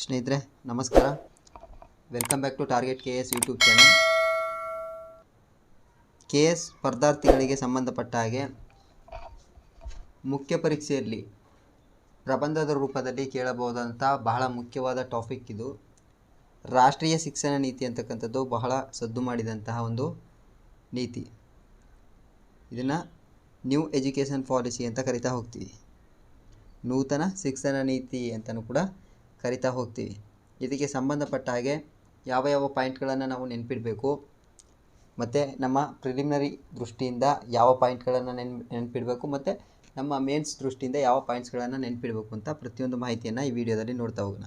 ಸ್ನೇಹಿತರೆ ನಮಸ್ಕಾರ. Welcome back to target KS YouTube channel. KS ಸ್ಪರ್ಧಾರ್ಥಿಗಳಿಗೆ ಸಂಬಂಧಪಟ್ಟ ಹಾಗೆ ಮುಖ್ಯ ಪರೀಕ್ಷೆಯಲ್ಲಿ ಪ್ರಬಂಧದ ರೂಪದಲ್ಲಿ ಕೇಳಬಹುದಂಥ ಬಹಳ ಮುಖ್ಯವಾದ ಟಾಪಿಕ್ ಇದು. ರಾಷ್ಟ್ರೀಯ ಶಿಕ್ಷಣ ನೀತಿ ಅಂತಕ್ಕಂಥದ್ದು ಬಹಳ ಸದ್ದು ಮಾಡಿದಂತಹ ಒಂದು ನೀತಿ. ಇದನ್ನು ನ್ಯೂ ಎಜುಕೇಷನ್ ಪಾಲಿಸಿ ಅಂತ ಕರಿತಾ ಹೋಗ್ತೀವಿ. ನೂತನ ಶಿಕ್ಷಣ ನೀತಿ ಅಂತಲೂ ಕೂಡ ಕರಿತಾ ಹೋಗ್ತೀವಿ. ಇದಕ್ಕೆ ಸಂಬಂಧಪಟ್ಟ ಹಾಗೆ ಯಾವ ಯಾವ ಪಾಯಿಂಟ್ಗಳನ್ನು ನಾವು ನೆನಪಿಡಬೇಕು ಮತ್ತು ನಮ್ಮ ಪ್ರಿಲಿಮಿನರಿ ದೃಷ್ಟಿಯಿಂದ ಯಾವ ಪಾಯಿಂಟ್ಗಳನ್ನು ನೆನಪಿಡಬೇಕು ಮತ್ತು ನಮ್ಮ ಮೇನ್ಸ್ ದೃಷ್ಟಿಯಿಂದ ಯಾವ ಪಾಯಿಂಟ್ಸ್ಗಳನ್ನು ನೆನಪಿಡಬೇಕು ಅಂತ ಪ್ರತಿಯೊಂದು ಮಾಹಿತಿಯನ್ನು ಈ ವಿಡಿಯೋದಲ್ಲಿ ನೋಡ್ತಾ ಹೋಗೋಣ.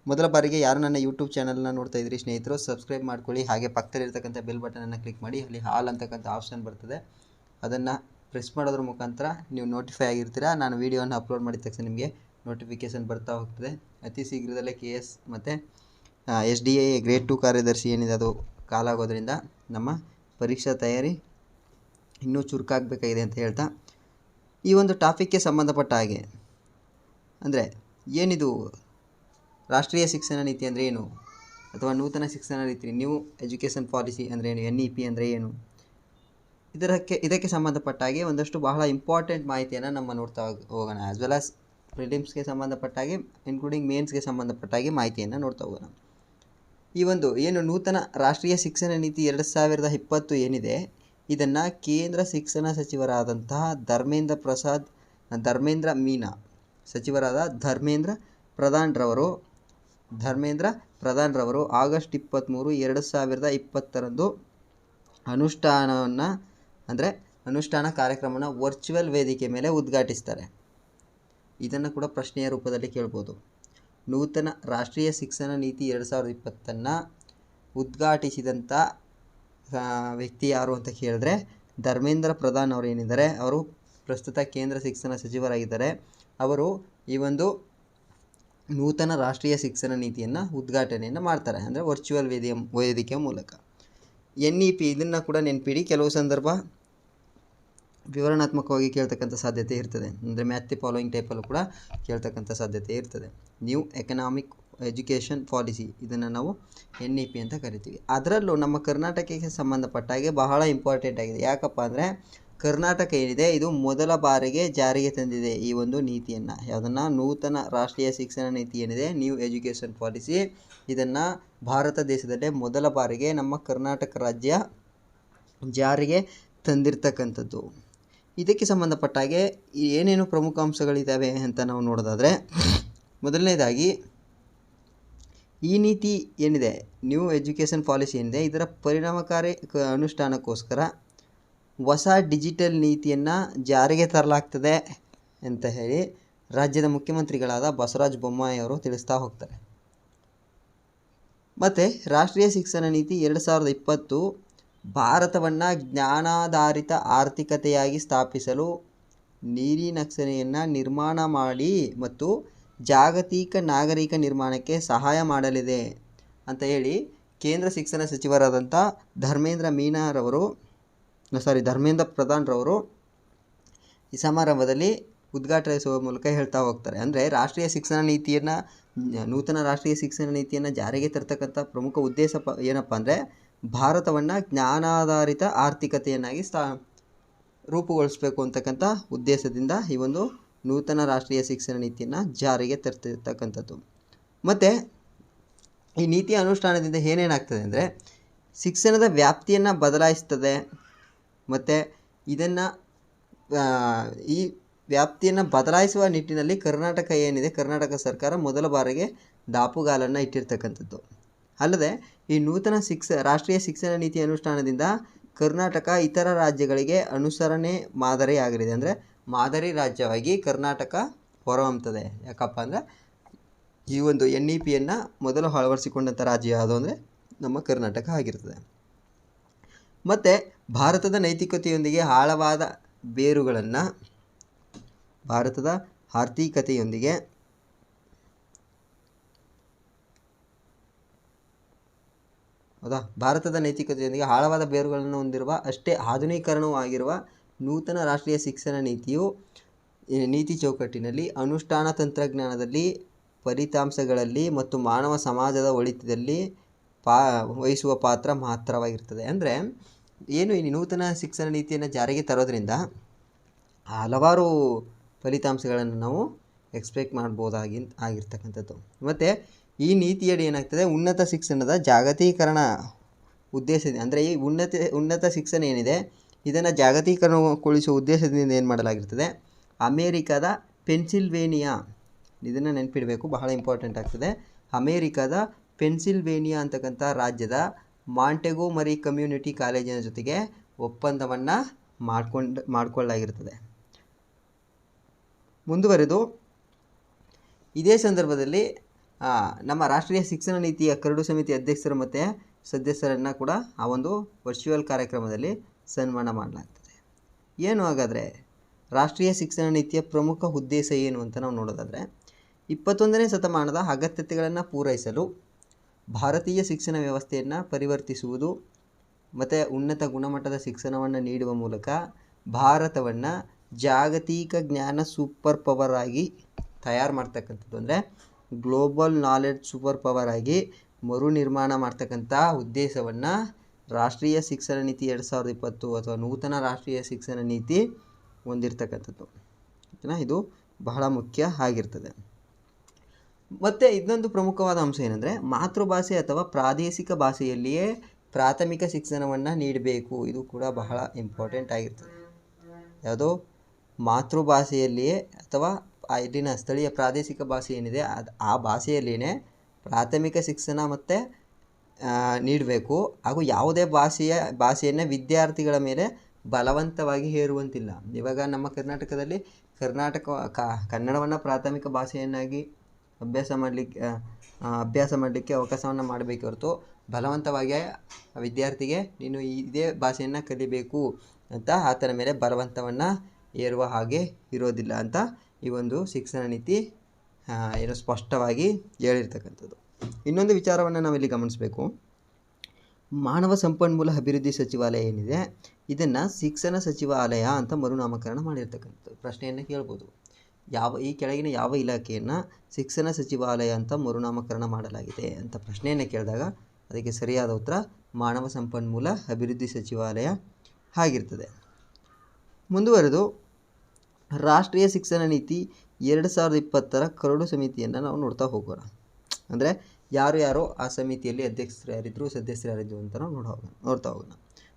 ಮೊದಲ ಬಾರಿಗೆ ಯಾರು ನನ್ನ ಯೂಟ್ಯೂಬ್ ಚಾನಲ್ನ ನೋಡ್ತಾ ಇದ್ದೀರಿ ಸ್ನೇಹಿತರು, ಸಬ್ಸ್ಕ್ರೈಬ್ ಮಾಡ್ಕೊಳ್ಳಿ. ಹಾಗೆ ಪಕ್ಕದಲ್ಲಿರ್ತಕ್ಕಂಥ ಬೆಲ್ ಬಟನನ್ನು ಕ್ಲಿಕ್ ಮಾಡಿ. ಅಲ್ಲಿ ಹಾಲ್ ಅಂತಕ್ಕಂಥ ಆಪ್ಷನ್ ಬರ್ತದೆ, ಅದನ್ನು ಪ್ರೆಸ್ ಮಾಡೋದ್ರ ಮುಖಾಂತರ ನೀವು ನೋಟಿಫೈ ಆಗಿರ್ತೀರ. ನಾನು ವೀಡಿಯೋನ ಅಪ್ಲೋಡ್ ಮಾಡಿದ ತಕ್ಷಣ ನಿಮಗೆ ನೋಟಿಫಿಕೇಷನ್ ಬರ್ತಾ ಹೋಗ್ತದೆ. ಅತಿ ಶೀಘ್ರದಲ್ಲೇ KS ಮತ್ತು SDA ಗ್ರೇಡ್ 2 ಕಾರ್ಯದರ್ಶಿ ಏನಿದೆ ಅದು ಕಾಲಾಗೋದ್ರಿಂದ ನಮ್ಮ ಪರೀಕ್ಷಾ ತಯಾರಿ ಇನ್ನೂ ಚುರುಕಾಗಬೇಕಾಗಿದೆ ಅಂತ ಹೇಳ್ತಾ, ಈ ಒಂದು ಟಾಪಿಕ್ಗೆ ಸಂಬಂಧಪಟ್ಟ ಹಾಗೆ ಅಂದರೆ ಏನಿದು ರಾಷ್ಟ್ರೀಯ ಶಿಕ್ಷಣ ನೀತಿ ಅಂದರೆ ಏನು, ಅಥವಾ ನೂತನ ಶಿಕ್ಷಣ ನೀತಿ ನ್ಯೂ ಎಜುಕೇಷನ್ ಪಾಲಿಸಿ ಅಂದರೆ ಏನು, NEP ಅಂದರೆ ಏನು, ಇದಕ್ಕೆ ಸಂಬಂಧಪಟ್ಟ ಹಾಗೆ ಒಂದಷ್ಟು ಬಹಳ ಇಂಪಾರ್ಟೆಂಟ್ ಮಾಹಿತಿಯನ್ನು ನಮ್ಮ ನೋಡ್ತಾ ಹೋಗೋಣ. ಆ್ಯಸ್ ವೆಲ್ ಆಸ್ ಪ್ರಿಲಿಮ್ಸ್ಗೆ ಸಂಬಂಧಪಟ್ಟ ಹಾಗೆ ಇನ್ಕ್ಲೂಡಿಂಗ್ ಮೇನ್ಸ್ಗೆ ಸಂಬಂಧಪಟ್ಟ ಹಾಗೆ ಮಾಹಿತಿಯನ್ನು ನೋಡ್ತಾ ಹೋಗೋಣ. ಈ ಒಂದು ಏನು ನೂತನ ರಾಷ್ಟ್ರೀಯ ಶಿಕ್ಷಣ ನೀತಿ 2020 ಏನಿದೆ, ಇದನ್ನು ಕೇಂದ್ರ ಶಿಕ್ಷಣ ಸಚಿವರಾದಂತಹ ಧರ್ಮೇಂದ್ರ ಮೀನಾ ಸಚಿವರಾದ ಧರ್ಮೇಂದ್ರ ಪ್ರಧಾನ್ರವರು ಆಗಸ್ಟ್ 23, 2020 ಅನುಷ್ಠಾನ ಕಾರ್ಯಕ್ರಮನ ವರ್ಚುವಲ್ ವೇದಿಕೆ ಮೇಲೆ ಉದ್ಘಾಟಿಸ್ತಾರೆ. ಇದನ್ನು ಕೂಡ ಪ್ರಶ್ನೆಯ ರೂಪದಲ್ಲಿ ಕೇಳ್ಬೋದು. ನೂತನ ರಾಷ್ಟ್ರೀಯ ಶಿಕ್ಷಣ ನೀತಿ 2020 ಉದ್ಘಾಟಿಸಿದಂಥ ವ್ಯಕ್ತಿ ಯಾರು ಅಂತ ಕೇಳಿದ್ರೆ ಧರ್ಮೇಂದ್ರ ಪ್ರಧಾನ್ ಅವರು ಏನಿದ್ದಾರೆ, ಅವರು ಪ್ರಸ್ತುತ ಕೇಂದ್ರ ಶಿಕ್ಷಣ ಸಚಿವರಾಗಿದ್ದಾರೆ. ಅವರು ಈ ಒಂದು ನೂತನ ರಾಷ್ಟ್ರೀಯ ಶಿಕ್ಷಣ ನೀತಿಯನ್ನು ಉದ್ಘಾಟನೆಯನ್ನು ಮಾಡ್ತಾರೆ, ಅಂದರೆ ವರ್ಚುವಲ್ ವೇದಿಕೆಯ ಮೂಲಕ. NEP ಇದನ್ನು ಕೂಡ ನೆನಪಿಡಿ. ಕೆಲವು ಸಂದರ್ಭ ವಿವರಣಾತ್ಮಕವಾಗಿ ಕೇಳ್ತಕ್ಕಂಥ ಸಾಧ್ಯತೆ ಇರ್ತದೆ, ಅಂದರೆ ಮ್ಯಾಥ್ ದಿ ಫಾಲೋಯಿಂಗ್ ಟೈಪಲ್ಲೂ ಕೂಡ ಕೇಳ್ತಕ್ಕಂಥ ಸಾಧ್ಯತೆ ಇರ್ತದೆ. ನ್ಯೂ ಎಕನಾಮಿಕ್ ಎಜುಕೇಷನ್ ಪಾಲಿಸಿ, ಇದನ್ನು ನಾವು NEP ಅಂತ ಕರಿತೀವಿ. ಅದರಲ್ಲೂ ನಮ್ಮ ಕರ್ನಾಟಕಕ್ಕೆ ಸಂಬಂಧಪಟ್ಟ ಹಾಗೆ ಬಹಳ ಇಂಪಾರ್ಟೆಂಟ್ ಆಗಿದೆ. ಯಾಕಪ್ಪ ಅಂದರೆ ಕರ್ನಾಟಕ ಏನಿದೆ ಇದು ಮೊದಲ ಬಾರಿಗೆ ಜಾರಿಗೆ ತಂದಿದೆ ಈ ಒಂದು ನೀತಿಯನ್ನು. ಯಾವುದನ್ನು? ನೂತನ ರಾಷ್ಟ್ರೀಯ ಶಿಕ್ಷಣ ನೀತಿ ಏನಿದೆ, ನ್ಯೂ ಎಜುಕೇಷನ್ ಪಾಲಿಸಿ, ಇದನ್ನು ಭಾರತ ದೇಶದಲ್ಲೇ ಮೊದಲ ಬಾರಿಗೆ ನಮ್ಮ ಕರ್ನಾಟಕ ರಾಜ್ಯ ಜಾರಿಗೆ ತಂದಿರತಕ್ಕಂಥದ್ದು. ಇದಕ್ಕೆ ಸಂಬಂಧಪಟ್ಟ ಹಾಗೆ ಏನೇನು ಪ್ರಮುಖ ಅಂಶಗಳಿದ್ದಾವೆ ಅಂತ ನಾವು ನೋಡೋದಾದರೆ, ಮೊದಲನೇದಾಗಿ ಈ ನೀತಿ ಏನಿದೆ, ನ್ಯೂ ಎಜುಕೇಷನ್ ಪಾಲಿಸಿ ಏನಿದೆ, ಇದರ ಪರಿಣಾಮಕಾರಿ ಅನುಷ್ಠಾನಕ್ಕೋಸ್ಕರ ಹೊಸ ಡಿಜಿಟಲ್ ನೀತಿಯನ್ನು ಜಾರಿಗೆ ತರಲಾಗ್ತದೆ ಅಂತ ಹೇಳಿ ರಾಜ್ಯದ ಮುಖ್ಯಮಂತ್ರಿಗಳಾದ ಬಸವರಾಜ ಬೊಮ್ಮಾಯಿ ಅವರು ತಿಳಿಸ್ತಾ ಹೋಗ್ತಾರೆ. ಮತ್ತು ರಾಷ್ಟ್ರೀಯ ಶಿಕ್ಷಣ ನೀತಿ 2020 ಭಾರತವನ್ನು ಜ್ಞಾನಾಧಾರಿತ ಆರ್ಥಿಕತೆಯಾಗಿ ಸ್ಥಾಪಿಸಲು ನೀರಿನಕ್ಷನೆಯನ್ನು ನಿರ್ಮಾಣ ಮಾಡಿ ಮತ್ತು ಜಾಗತಿಕ ನಾಗರಿಕ ನಿರ್ಮಾಣಕ್ಕೆ ಸಹಾಯ ಮಾಡಲಿದೆ ಅಂತ ಹೇಳಿ ಕೇಂದ್ರ ಶಿಕ್ಷಣ ಸಚಿವರಾದಂಥ ಧರ್ಮೇಂದ್ರ ಪ್ರಧಾನ್ರವರು ಈ ಸಮಾರಂಭದಲ್ಲಿ ಉದ್ಘಾಟಿಸುವ ಮೂಲಕ ಹೇಳ್ತಾ ಹೋಗ್ತಾರೆ. ಅಂದರೆ ರಾಷ್ಟ್ರೀಯ ಶಿಕ್ಷಣ ನೀತಿಯನ್ನು, ನೂತನ ರಾಷ್ಟ್ರೀಯ ಶಿಕ್ಷಣ ನೀತಿಯನ್ನು ಜಾರಿಗೆ ತರ್ತಕ್ಕಂಥ ಪ್ರಮುಖ ಉದ್ದೇಶ ಏನಪ್ಪ ಅಂದರೆ ಭಾರತವನ್ನು ಜ್ಞಾನಾಧಾರಿತ ಆರ್ಥಿಕತೆಯನ್ನಾಗಿ ರೂಪುಗೊಳಿಸಬೇಕು ಅಂತಕ್ಕಂಥ ಉದ್ದೇಶದಿಂದ ಈ ಒಂದು ನೂತನ ರಾಷ್ಟ್ರೀಯ ಶಿಕ್ಷಣ ನೀತಿಯನ್ನು ಜಾರಿಗೆ ತರ್ತಿರ್ತಕ್ಕಂಥದ್ದು. ಮತ್ತು ಈ ನೀತಿಯ ಅನುಷ್ಠಾನದಿಂದ ಏನೇನಾಗ್ತದೆ ಅಂದರೆ ಶಿಕ್ಷಣದ ವ್ಯಾಪ್ತಿಯನ್ನು ಬದಲಾಯಿಸ್ತದೆ. ಮತ್ತು ಇದನ್ನು ಈ ವ್ಯಾಪ್ತಿಯನ್ನು ಬದಲಾಯಿಸುವ ನಿಟ್ಟಿನಲ್ಲಿ ಕರ್ನಾಟಕ ಸರ್ಕಾರ ಮೊದಲ ಬಾರಿಗೆ ದಾಪುಗಾಲನ್ನು ಇಟ್ಟಿರ್ತಕ್ಕಂಥದ್ದು. ಅಲ್ಲದೆ ಈ ನೂತನ ರಾಷ್ಟ್ರೀಯ ಶಿಕ್ಷಣ ನೀತಿ ಅನುಷ್ಠಾನದಿಂದ ಕರ್ನಾಟಕ ಇತರ ರಾಜ್ಯಗಳಿಗೆ ಅನುಸರಣೆ ಮಾದರಿಯಾಗಲಿದೆ. ಅಂದರೆ ಮಾದರಿ ರಾಜ್ಯವಾಗಿ ಕರ್ನಾಟಕ ಹೊರಹೊಮ್ಮುತ್ತದೆ. ಯಾಕಪ್ಪ ಅಂದರೆ ಈ ಒಂದು NEPಯನ್ನು ಮೊದಲು ಅಳವಡಿಸಿಕೊಂಡಂಥ ರಾಜ್ಯ ಯಾವುದು ಅಂದರೆ ನಮ್ಮ ಕರ್ನಾಟಕ ಆಗಿರ್ತದೆ. ಮತ್ತು ಭಾರತದ ನೈತಿಕತೆಯೊಂದಿಗೆ ಆಳವಾದ ಬೇರುಗಳನ್ನು, ಭಾರತದ ಆರ್ಥಿಕತೆಯೊಂದಿಗೆ ಆಳವಾದ ಬೇರುಗಳನ್ನು ಹೊಂದಿರುವ ಅಷ್ಟೇ ಆಧುನೀಕರಣವೂ ಆಗಿರುವ ನೂತನ ರಾಷ್ಟ್ರೀಯ ಶಿಕ್ಷಣ ನೀತಿಯು ನೀತಿ ಚೌಕಟ್ಟಿನಲ್ಲಿ ಅನುಷ್ಠಾನ ತಂತ್ರಜ್ಞಾನದಲ್ಲಿ ಫಲಿತಾಂಶಗಳಲ್ಲಿ ಮತ್ತು ಮಾನವ ಸಮಾಜದ ಒಳಿತಿನಲ್ಲಿ ವಹಿಸುವ ಪಾತ್ರ ಮಹತ್ತರವಾಗಿರ್ತದೆ. ಅಂದರೆ ಏನು ಈ ನೂತನ ಶಿಕ್ಷಣ ನೀತಿಯನ್ನು ಜಾರಿಗೆ ತರೋದ್ರಿಂದ ಹಲವಾರು ಫಲಿತಾಂಶಗಳನ್ನು ನಾವು ಎಕ್ಸ್ಪೆಕ್ಟ್ ಆಗಿರ್ತಕ್ಕಂಥದ್ದು. ಮತ್ತು ಈ ನೀತಿಯಡಿ ಏನಾಗ್ತದೆ, ಉನ್ನತ ಶಿಕ್ಷಣದ ಜಾಗತೀಕರಣ ಉದ್ದೇಶದಿಂದ, ಅಂದರೆ ಈ ಉನ್ನತ ಶಿಕ್ಷಣ ಏನಿದೆ ಇದನ್ನು ಜಾಗತೀಕರಣಗೊಳಿಸುವ ಉದ್ದೇಶದಿಂದ ಏನು ಮಾಡಲಾಗಿರ್ತದೆ, ಅಮೇರಿಕಾದ ಪೆನ್ಸಿಲ್ವೇನಿಯಾ, ಇದನ್ನು ನೆನಪಿಡಬೇಕು, ಬಹಳ ಇಂಪಾರ್ಟೆಂಟ್ ಆಗ್ತದೆ. ಅಮೇರಿಕಾದ ಪೆನ್ಸಿಲ್ವೇನಿಯಾ ಅಂತಕ್ಕಂಥ ರಾಜ್ಯದ ಮಾಂಟೆಗೋಮರಿ ಕಮ್ಯುನಿಟಿ ಕಾಲೇಜಿನ ಜೊತೆಗೆ ಒಪ್ಪಂದವನ್ನು ಮಾಡಿಕೊಳ್ಳಲಾಗಿರ್ತದೆ. ಮುಂದುವರೆದು ಇದೇ ಸಂದರ್ಭದಲ್ಲಿ ನಮ್ಮ ರಾಷ್ಟ್ರೀಯ ಶಿಕ್ಷಣ ನೀತಿಯ ಕರಡು ಸಮಿತಿ ಅಧ್ಯಕ್ಷರು ಮತ್ತು ಸದಸ್ಯರನ್ನು ಕೂಡ ಆ ಒಂದು ವರ್ಚುವಲ್ ಕಾರ್ಯಕ್ರಮದಲ್ಲಿ ಸನ್ಮಾನ ಮಾಡಲಾಗ್ತದೆ. ಏನು ಹಾಗಾದರೆ ರಾಷ್ಟ್ರೀಯ ಶಿಕ್ಷಣ ನೀತಿಯ ಪ್ರಮುಖ ಉದ್ದೇಶ ಏನು ಅಂತ ನಾವು ನೋಡೋದಾದರೆ, 21ನೇ ಶತಮಾನದ ಅಗತ್ಯತೆಗಳನ್ನು ಪೂರೈಸಲು ಭಾರತೀಯ ಶಿಕ್ಷಣ ವ್ಯವಸ್ಥೆಯನ್ನು ಪರಿವರ್ತಿಸುವುದು ಮತ್ತು ಉನ್ನತ ಗುಣಮಟ್ಟದ ಶಿಕ್ಷಣವನ್ನು ನೀಡುವ ಮೂಲಕ ಭಾರತವನ್ನು ಜಾಗತಿಕ ಜ್ಞಾನ ಸೂಪರ್ ಪವರ್ ಆಗಿ ತಯಾರು ಮಾಡ್ತಕ್ಕಂಥದ್ದು, ಅಂದರೆ ಗ್ಲೋಬಲ್ ನಾಲೆಡ್ಜ್ ಸೂಪರ್ ಪವರ್ ಆಗಿ ಮರು ನಿರ್ಮಾಣ ಮಾಡ್ತಕ್ಕಂಥ ಉದ್ದೇಶವನ್ನು ರಾಷ್ಟ್ರೀಯ ಶಿಕ್ಷಣ ನೀತಿ 2020 ಅಥವಾ ನೂತನ ರಾಷ್ಟ್ರೀಯ ಶಿಕ್ಷಣ ನೀತಿ ಹೊಂದಿರತಕ್ಕಂಥದ್ದು. ಇದು ಬಹಳ ಮುಖ್ಯ ಆಗಿರ್ತದೆ. ಮತ್ತು ಇನ್ನೊಂದು ಪ್ರಮುಖವಾದ ಅಂಶ ಏನಂದರೆ, ಮಾತೃಭಾಷೆ ಅಥವಾ ಪ್ರಾದೇಶಿಕ ಭಾಷೆಯಲ್ಲಿಯೇ ಪ್ರಾಥಮಿಕ ಶಿಕ್ಷಣವನ್ನು ನೀಡಬೇಕು. ಇದು ಕೂಡ ಬಹಳ ಇಂಪಾರ್ಟೆಂಟ್ ಆಗಿರ್ತದೆ. ಯಾವುದೋ ಮಾತೃಭಾಷೆಯಲ್ಲಿಯೇ ಅಥವಾ ಇಲ್ಲಿನ ಸ್ಥಳೀಯ ಪ್ರಾದೇಶಿಕ ಭಾಷೆ ಏನಿದೆ ಆ ಭಾಷೆಯಲ್ಲಿಯೇ ಪ್ರಾಥಮಿಕ ಶಿಕ್ಷಣ ಮತ್ತು ನೀಡಬೇಕು. ಹಾಗೂ ಯಾವುದೇ ಭಾಷೆಯನ್ನು ವಿದ್ಯಾರ್ಥಿಗಳ ಮೇಲೆ ಬಲವಂತವಾಗಿ ಹೇರುವಂತಿಲ್ಲ. ಇವಾಗ ನಮ್ಮ ಕರ್ನಾಟಕದಲ್ಲಿ ಕನ್ನಡವನ್ನು ಪ್ರಾಥಮಿಕ ಭಾಷೆಯನ್ನಾಗಿ ಅಭ್ಯಾಸ ಮಾಡಲಿಕ್ಕೆ ಅವಕಾಶವನ್ನು ಮಾಡಬೇಕು ಹೊರತು ಬಲವಂತವಾಗಿ ವಿದ್ಯಾರ್ಥಿಗೆ ನೀನು ಇದೇ ಭಾಷೆಯನ್ನು ಕಲಿಬೇಕು ಅಂತ ಆತನ ಮೇಲೆ ಬಲವಂತವನ್ನು ಹೇರುವ ಹಾಗೆ ಇರೋದಿಲ್ಲ ಅಂತ ಈ ಒಂದು ಶಿಕ್ಷಣ ನೀತಿ ಏನು ಸ್ಪಷ್ಟವಾಗಿ ಹೇಳಿರ್ತಕ್ಕಂಥದ್ದು. ಇನ್ನೊಂದು ವಿಚಾರವನ್ನು ನಾವಿಲ್ಲಿ ಗಮನಿಸಬೇಕು. ಮಾನವ ಸಂಪನ್ಮೂಲ ಅಭಿವೃದ್ಧಿ ಸಚಿವಾಲಯ ಏನಿದೆ ಇದನ್ನು ಶಿಕ್ಷಣ ಸಚಿವಾಲಯ ಅಂತ ಮರುನಾಮಕರಣ ಮಾಡಿರ್ತಕ್ಕಂಥದ್ದು. ಪ್ರಶ್ನೆಯನ್ನು ಕೇಳ್ಬೋದು, ಈ ಕೆಳಗಿನ ಯಾವ ಇಲಾಖೆಯನ್ನು ಶಿಕ್ಷಣ ಸಚಿವಾಲಯ ಅಂತ ಮರುನಾಮಕರಣ ಮಾಡಲಾಗಿದೆ ಅಂತ ಪ್ರಶ್ನೆಯನ್ನು ಕೇಳಿದಾಗ ಅದಕ್ಕೆ ಸರಿಯಾದ ಉತ್ತರ ಮಾನವ ಸಂಪನ್ಮೂಲ ಅಭಿವೃದ್ಧಿ ಸಚಿವಾಲಯ ಆಗಿರ್ತದೆ. ಮುಂದುವರೆದು ರಾಷ್ಟ್ರೀಯ ಶಿಕ್ಷಣ ನೀತಿ 2020 ಕರಡು ಸಮಿತಿಯನ್ನು ನಾವು ನೋಡ್ತಾ ಹೋಗೋಣ. ಅಂದರೆ ಯಾರು ಆ ಸಮಿತಿಯಲ್ಲಿ ಅಧ್ಯಕ್ಷರು ಯಾರಿದ್ರು, ಸದಸ್ಯರು ಯಾರಿದ್ರು ಅಂತ ನಾವು ನೋಡ್ತಾ ಹೋಗೋಣ.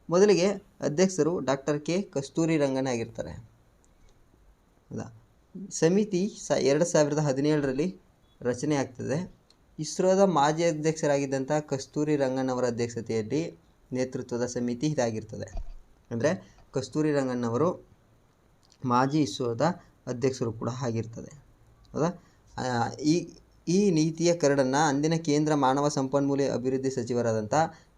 ಮೊದಲಿಗೆ ಅಧ್ಯಕ್ಷರು ಡಾಕ್ಟರ್ ಕೆ ಕಸ್ತೂರಿ ರಂಗನ್ ಆಗಿರ್ತಾರೆ. ಹೌದಾ, ಸಮಿತಿ 2017ರಲ್ಲಿ ರಚನೆ ಆಗ್ತದೆ. ಇಸ್ರೋದ ಮಾಜಿ ಅಧ್ಯಕ್ಷರಾಗಿದ್ದಂಥ ಕಸ್ತೂರಿ ರಂಗನ್ ಅವರ ಅಧ್ಯಕ್ಷತೆಯಲ್ಲಿ ನೇತೃತ್ವದ ಸಮಿತಿ ಇದಾಗಿರ್ತದೆ. ಅಂದರೆ ಕಸ್ತೂರಿ ರಂಗನ್ ಅವರು ಮಾಜಿ ಇಸ್ರೋದ ಅಧ್ಯಕ್ಷರು ಕೂಡ ಆಗಿರ್ತದೆ. ಹೌದಾ, ಈ ನೀತಿಯ ಕರಡನ್ನು ಅಂದಿನ ಕೇಂದ್ರ ಮಾನವ ಸಂಪನ್ಮೂಲ ಅಭಿವೃದ್ಧಿ ಸಚಿವರಾದಂಥ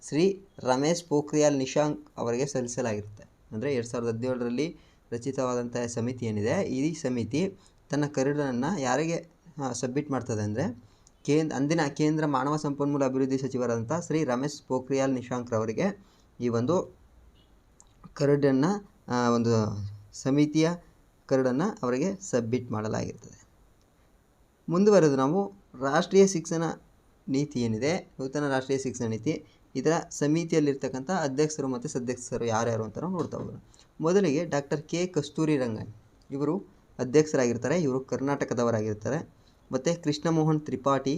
ಶ್ರೀ ರಮೇಶ್ ಪೋಖ್ರಿಯಾಲ್ ನಿಶಾಂಕ್ ಅವರಿಗೆ ಸಲ್ಲಿಸಲಾಗಿರುತ್ತೆ. ಅಂದರೆ 2017ರಲ್ಲಿ ರಚಿತವಾದಂಥ ಸಮಿತಿ ಏನಿದೆ, ಈ ಸಮಿತಿ ತನ್ನ ಕರಡನ್ನು ಯಾರಿಗೆ ಸಬ್ಮಿಟ್ ಮಾಡ್ತದೆ ಅಂದರೆ ಅಂದಿನ ಕೇಂದ್ರ ಮಾನವ ಸಂಪನ್ಮೂಲ ಅಭಿವೃದ್ಧಿ ಸಚಿವರಾದಂಥ ಶ್ರೀ ರಮೇಶ್ ಪೋಖ್ರಿಯಾಲ್ ನಿಶಾಂಕ್ ಅವರಿಗೆ ಈ ಒಂದು ಕರಡನ್ನು ಒಂದು ಸಮಿತಿಯ ಕರಡನ್ನು ಅವರಿಗೆ ಸಬ್ಮಿಟ್ ಮಾಡಲಾಗಿರ್ತದೆ. ಮುಂದುವರೆದು ನಾವು ರಾಷ್ಟ್ರೀಯ ಶಿಕ್ಷಣ ನೀತಿ ಏನಿದೆ, ನೂತನ ರಾಷ್ಟ್ರೀಯ ಶಿಕ್ಷಣ ನೀತಿ, ಇದರ ಸಮಿತಿಯಲ್ಲಿರ್ತಕ್ಕಂಥ ಅಧ್ಯಕ್ಷರು ಮತ್ತು ಸದಸ್ಯರು ಯಾರ್ಯಾರು ಅಂತ ನಾವು ನೋಡ್ತಾ ಹೋಗೋಣ. ಮೊದಲಿಗೆ ಡಾಕ್ಟರ್ ಕೆ ಕಸ್ತೂರಿ ರಂಗನ್ ಇವರು ಅಧ್ಯಕ್ಷರಾಗಿರ್ತಾರೆ. ಇವರು ಕರ್ನಾಟಕದವರಾಗಿರ್ತಾರೆ. ಮತ್ತು ಕೃಷ್ಣಮೋಹನ್ ತ್ರಿಪಾಠಿ,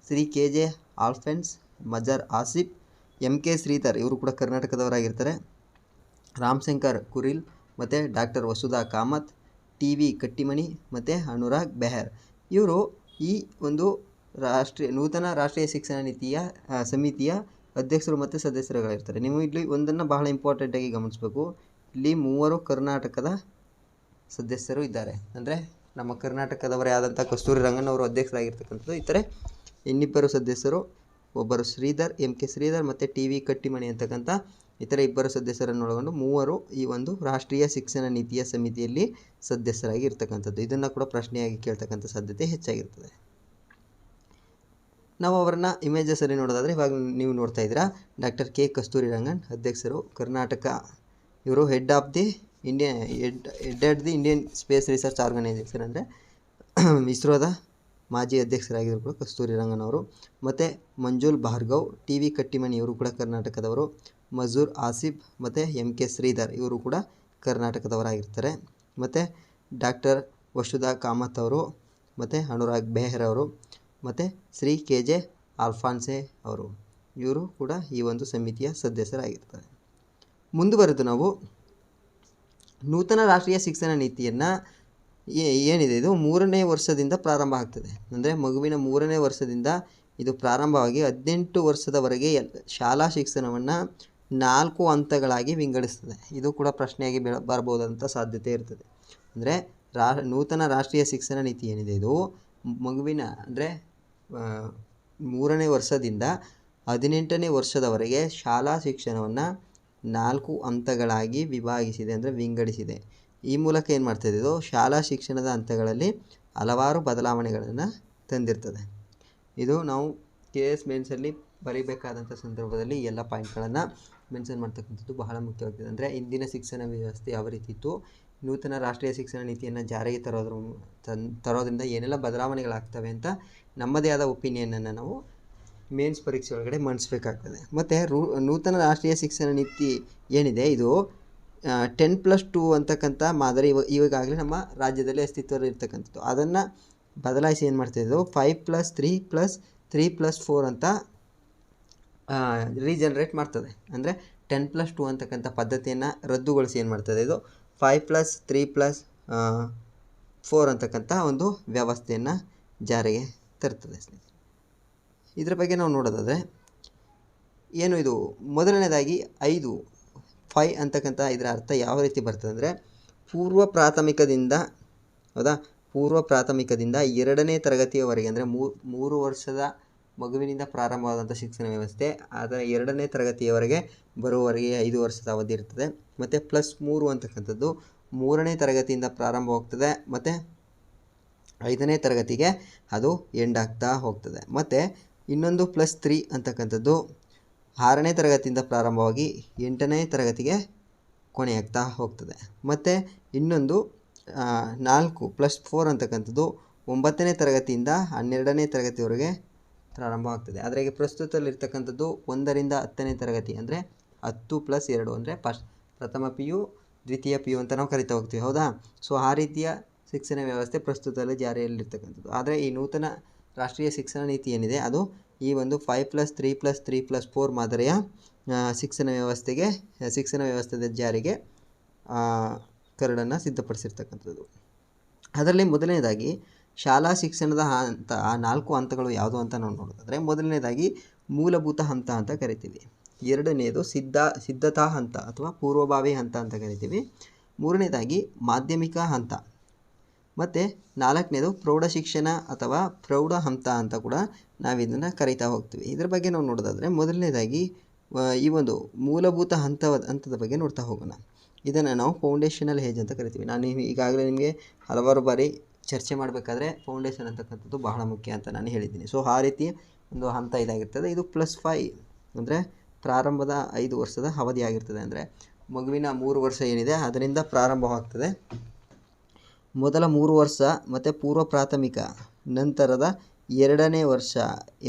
ಶ್ರೀ KJ ಆಲ್ಫೆನ್ಸ್, ಮಜರ್ ಆಸಿಫ್, MK ಶ್ರೀಧರ್ ಇವರು ಕೂಡ ಕರ್ನಾಟಕದವರಾಗಿರ್ತಾರೆ. ರಾಮಶಂಕರ್ ಕುರಿಲ್ ಮತ್ತು ಡಾಕ್ಟರ್ ವಸುಧಾ ಕಾಮತ್, TV ಕಟ್ಟಿಮಣಿ ಮತ್ತು ಅನುರಾಗ್ ಬೆಹರ್ ಇವರು ಈ ಒಂದು ನೂತನ ರಾಷ್ಟ್ರೀಯ ಶಿಕ್ಷಣ ನೀತಿಯ ಸಮಿತಿಯ ಅಧ್ಯಕ್ಷರು ಮತ್ತು ಸದಸ್ಯರುಗಳಿರ್ತಾರೆ. ನೀವು ಇಲ್ಲಿ ಒಂದನ್ನು ಬಹಳ ಇಂಪಾರ್ಟೆಂಟಾಗಿ ಗಮನಿಸಬೇಕು. ಇಲ್ಲಿ 3 ಕರ್ನಾಟಕದ ಸದಸ್ಯರು ಇದ್ದಾರೆ. ಅಂದರೆ ನಮ್ಮ ಕರ್ನಾಟಕದವರೇ ಆದಂಥ ಕಸ್ತೂರಿ ರಂಗನ್ ಅವರು ಅಧ್ಯಕ್ಷರಾಗಿರ್ತಕ್ಕಂಥದ್ದು. ಇತರೆ ಇನ್ನಿಬ್ಬರು ಸದಸ್ಯರು, ಒಬ್ಬರು ಶ್ರೀಧರ್, MK ಶ್ರೀಧರ್ ಮತ್ತು TV ಕಟ್ಟಿಮಣಿ ಅಂತಕ್ಕಂಥ ಇತರ 2 ಸದಸ್ಯರನ್ನು ಒಳಗೊಂಡು 3 ಈ ಒಂದು ರಾಷ್ಟ್ರೀಯ ಶಿಕ್ಷಣ ನೀತಿಯ ಸಮಿತಿಯಲ್ಲಿ ಸದಸ್ಯರಾಗಿ ಇರ್ತಕ್ಕಂಥದ್ದು. ಇದನ್ನು ಕೂಡ ಪ್ರಶ್ನೆಯಾಗಿ ಕೇಳ್ತಕ್ಕಂಥ ಸಾಧ್ಯತೆ ಹೆಚ್ಚಾಗಿರ್ತದೆ. ನಾವು ಅವರನ್ನು ಇಮೇಜಸಲ್ಲಿ ನೋಡೋದಾದರೆ ಇವಾಗ ನೀವು ನೋಡ್ತಾ ಇದ್ದೀರಾ, ಡಾಕ್ಟರ್ ಕೆ ಕಸ್ತೂರಿ ರಂಗನ್ ಅಧ್ಯಕ್ಷರು, ಕರ್ನಾಟಕ. ಇವರು head of the Indian space research organisation, ಅಂದರೆ ಇಸ್ರೋದ ಮಾಜಿ ಅಧ್ಯಕ್ಷರಾಗಿದ್ದರು ಕೂಡ ಕಸ್ತೂರಿ ರಂಗನ್ ಅವರು. ಮತ್ತು ಮಂಜುಲ್ ಭಾರ್ಗವ್, ಟಿ ವಿ ಕಟ್ಟಿಮನಿ ಇವರು ಕೂಡ ಕರ್ನಾಟಕದವರು. ಮಜೂರ್ ಆಸಿಫ್ ಮತ್ತು ಎಂ ಕೆ ಶ್ರೀಧರ್ ಇವರು ಕೂಡ ಕರ್ನಾಟಕದವರಾಗಿರ್ತಾರೆ. ಮತ್ತು ಡಾಕ್ಟರ್ ವಸುಧಾ ಕಾಮತ್ ಅವರು, ಮತ್ತು ಅನುರಾಗ್ ಬೆಹ್ರ್ ಅವರು, ಮತ್ತು ಶ್ರೀ ಕೆ ಜೆ ಆಲ್ಫಾನ್ಸೆ ಅವರು, ಇವರು ಕೂಡ ಈ ಒಂದು ಸಮಿತಿಯ ಸದಸ್ಯರಾಗಿರ್ತಾರೆ. ಮುಂದುವರೆದು ನಾವು ನೂತನ ರಾಷ್ಟ್ರೀಯ ಶಿಕ್ಷಣ ನೀತಿಯನ್ನು ಏನಿದೆ ಇದು 3ನೇ ವರ್ಷದಿಂದ ಪ್ರಾರಂಭ ಆಗ್ತದೆ. ಅಂದರೆ ಮಗುವಿನ 3ನೇ ವರ್ಷದಿಂದ ಇದು ಪ್ರಾರಂಭವಾಗಿ 18 ವರ್ಷದವರೆಗೆ ಶಾಲಾ ಶಿಕ್ಷಣವನ್ನು 4 ಹಂತಗಳಾಗಿ ವಿಂಗಡಿಸ್ತದೆ. ಇದು ಕೂಡ ಪ್ರಶ್ನೆಯಾಗಿ ಬರ್ಬೋದಂಥ ಸಾಧ್ಯತೆ ಇರ್ತದೆ. ಅಂದರೆ ನೂತನ ರಾಷ್ಟ್ರೀಯ ಶಿಕ್ಷಣ ನೀತಿ ಏನಿದೆ ಇದು ಮಗುವಿನ ಅಂದರೆ 3ನೇ ವರ್ಷದಿಂದ 18ನೇ ವರ್ಷದವರೆಗೆ ಶಾಲಾ ಶಿಕ್ಷಣವನ್ನು 4 ಹಂತಗಳಾಗಿ ವಿಭಾಗಿಸಿದೆ, ಅಂದರೆ ವಿಂಗಡಿಸಿದೆ. ಈ ಮೂಲಕ ಏನು ಮಾಡ್ತದೆ ಇದು ಶಾಲಾ ಶಿಕ್ಷಣದ ಹಂತಗಳಲ್ಲಿ ಹಲವಾರು ಬದಲಾವಣೆಗಳನ್ನು ತಂದಿರ್ತದೆ. ಇದು ನಾವು KS ಮೇನ್ಸಲ್ಲಿ ಬರೀಬೇಕಾದಂಥ ಸಂದರ್ಭದಲ್ಲಿ ಎಲ್ಲ ಪಾಯಿಂಟ್ಗಳನ್ನು ಮೆನ್ಷನ್ ಮಾಡ್ತಕ್ಕಂಥದ್ದು ಬಹಳ ಮುಖ್ಯವಾಗಿದೆ. ಅಂದರೆ ಇಂದಿನ ಶಿಕ್ಷಣ ವ್ಯವಸ್ಥೆ ಯಾವ ರೀತಿ ಇತ್ತು, ನೂತನ ರಾಷ್ಟ್ರೀಯ ಶಿಕ್ಷಣ ನೀತಿಯನ್ನು ಜಾರಿಗೆ ತರೋದ್ರಿಂದ ಏನೆಲ್ಲ ಬದಲಾವಣೆಗಳಾಗ್ತವೆ ಅಂತ ನಮ್ಮದೇ ಆದ ಒಪಿನಿಯನನ್ನು ನಾವು ಮೇನ್ಸ್ ಪರೀಕ್ಷೆ ಒಳಗಡೆ ಮಂಡಿಸ್ಬೇಕಾಗ್ತದೆ. ಮತ್ತು ನೂತನ ರಾಷ್ಟ್ರೀಯ ಶಿಕ್ಷಣ ನೀತಿ ಏನಿದೆ ಇದು 10+2 ಅಂತಕ್ಕಂಥ ಮಾದರಿ ಇವಾಗಲೇ ನಮ್ಮ ರಾಜ್ಯದಲ್ಲಿ ಅಸ್ತಿತ್ವದಲ್ಲಿ ಇರ್ತಕ್ಕಂಥದ್ದು. ಅದನ್ನು ಬದಲಾಯಿಸಿ ಏನು ಮಾಡ್ತಾಯಿದ್ದು 5+3+3+4 ಅಂತ ರೀಜನ್ರೇಟ್ ಮಾಡ್ತದೆ. ಅಂದರೆ 10+2 ಅಂತಕ್ಕಂಥ ಪದ್ಧತಿಯನ್ನು ರದ್ದುಗೊಳಿಸಿ ಏನು ಮಾಡ್ತದೆ ಇದು 5+3+4 ಅಂತಕ್ಕಂಥ ಒಂದು ವ್ಯವಸ್ಥೆಯನ್ನು ಜಾರಿಗೆ ತರ್ತದೆ. ಇದರ ಬಗ್ಗೆ ನಾವು ನೋಡೋದಾದರೆ ಏನು ಇದು ಮೊದಲನೇದಾಗಿ 5 ಅಂತಕ್ಕಂಥ ಇದರ ಅರ್ಥ ಯಾವ ರೀತಿ ಬರ್ತದೆ ಅಂದರೆ ಪೂರ್ವ ಪ್ರಾಥಮಿಕದಿಂದ 2ನೇ ತರಗತಿಯವರೆಗೆ, ಅಂದರೆ 3 ವರ್ಷದ ಮಗುವಿನಿಂದ ಪ್ರಾರಂಭವಾದಂಥ ಶಿಕ್ಷಣ ವ್ಯವಸ್ಥೆ ಅದರ 2ನೇ ತರಗತಿಯವರೆಗೆ ಬರುವವರೆಗೆ 5 ವರ್ಷದ ಅವಧಿ ಇರ್ತದೆ. ಮತ್ತು +3 ಅಂತಕ್ಕಂಥದ್ದು 3ನೇ ತರಗತಿಯಿಂದ ಪ್ರಾರಂಭವಾಗ್ತದೆ ಮತ್ತು 5ನೇ ತರಗತಿಗೆ ಅದು ಎಂಡ್ ಆಗ್ತಾ ಹೋಗ್ತದೆ. ಮತ್ತು ಇನ್ನೊಂದು +3 ಅಂತಕ್ಕಂಥದ್ದು 6ನೇ ತರಗತಿಯಿಂದ ಪ್ರಾರಂಭವಾಗಿ 8ನೇ ತರಗತಿಗೆ ಕೊನೆಯಾಗ್ತಾ ಹೋಗ್ತದೆ. ಮತ್ತು ಇನ್ನೊಂದು 4 +4 ಅಂತಕ್ಕಂಥದ್ದು 9ನೇ ತರಗತಿಯಿಂದ 12ನೇ ತರಗತಿವರೆಗೆ ಪ್ರಾರಂಭ ಆಗ್ತದೆ. ಆದರೆ ಈಗ ಪ್ರಸ್ತುತದಲ್ಲಿರ್ತಕ್ಕಂಥದ್ದು 1ರಿಂದ 10ನೇ ತರಗತಿ, ಅಂದರೆ 10+2 ಅಂದರೆ ಪ್ರಥಮ PU ದ್ವಿತೀಯ PU ಅಂತ ನಾವು ಕರಿತಾ ಹೋಗ್ತೀವಿ, ಹೌದಾ? ಸೊ ಆ ರೀತಿಯ ಶಿಕ್ಷಣ ವ್ಯವಸ್ಥೆ ಪ್ರಸ್ತುತದಲ್ಲಿ ಜಾರಿಯಲ್ಲಿರ್ತಕ್ಕಂಥದ್ದು. ಆದರೆ ಈ ನೂತನ ರಾಷ್ಟ್ರೀಯ ಶಿಕ್ಷಣ ನೀತಿ ಏನಿದೆ ಅದು ಈ ಒಂದು 5+3+3+4 ಮಾದರಿಯ ಶಿಕ್ಷಣ ವ್ಯವಸ್ಥೆದ ಜಾರಿಗೆ ಕರಡನ್ನು ಸಿದ್ಧಪಡಿಸಿರ್ತಕ್ಕಂಥದ್ದು. ಅದರಲ್ಲಿ ಮೊದಲನೇದಾಗಿ ಶಾಲಾ ಶಿಕ್ಷಣದ ಹಂತ, ಆ 4 ಹಂತಗಳು ಯಾವುದು ಅಂತ ನಾವು ನೋಡೋದಾದರೆ ಮೊದಲನೇದಾಗಿ ಮೂಲಭೂತ ಹಂತ ಅಂತ ಕರಿತೀವಿ. ಎರಡನೆಯದು ಸಿದ್ಧತಾ ಹಂತ ಅಥವಾ ಪೂರ್ವಭಾವಿ ಹಂತ ಅಂತ ಕರಿತೀವಿ. ಮೂರನೇದಾಗಿ ಮಾಧ್ಯಮಿಕ ಹಂತ ಮತ್ತು 4ನೇದು ಪ್ರೌಢಶಿಕ್ಷಣ ಅಥವಾ ಪ್ರೌಢ ಹಂತ ಅಂತ ಕೂಡ ನಾವು ಇದನ್ನು ಕರೀತಾ ಹೋಗ್ತೀವಿ. ಇದರ ಬಗ್ಗೆ ನಾವು ನೋಡೋದಾದರೆ ಮೊದಲನೇದಾಗಿ ಈ ಒಂದು ಮೂಲಭೂತ ಹಂತದ ಬಗ್ಗೆ ನೋಡ್ತಾ ಹೋಗೋಣ. ಇದನ್ನು ನಾವು ಫೌಂಡೇಶನಲ್ ಏಜ್ ಅಂತ ಕರಿತೀವಿ. ನಾನು ಈಗಾಗಲೇ ನಿಮಗೆ ಹಲವಾರು ಬಾರಿ ಚರ್ಚೆ ಮಾಡಬೇಕಾದ್ರೆ ಫೌಂಡೇಶನ್ ಅಂತಕ್ಕಂಥದ್ದು ಬಹಳ ಮುಖ್ಯ ಅಂತ ನಾನು ಹೇಳಿದ್ದೀನಿ. ಸೊ ಆ ರೀತಿ ಒಂದು ಹಂತ ಇದಾಗಿರ್ತದೆ. ಇದು +5 ಅಂದರೆ ಪ್ರಾರಂಭದ 5 ವರ್ಷದ ಅವಧಿ ಆಗಿರ್ತದೆ. ಅಂದರೆ ಮಗುವಿನ 3 ವರ್ಷ ಏನಿದೆ ಅದರಿಂದ ಪ್ರಾರಂಭವಾಗ್ತದೆ. ಮೊದಲ 3 ವರ್ಷ ಮತ್ತು ಪೂರ್ವ ಪ್ರಾಥಮಿಕ ನಂತರದ 2ನೇ ವರ್ಷ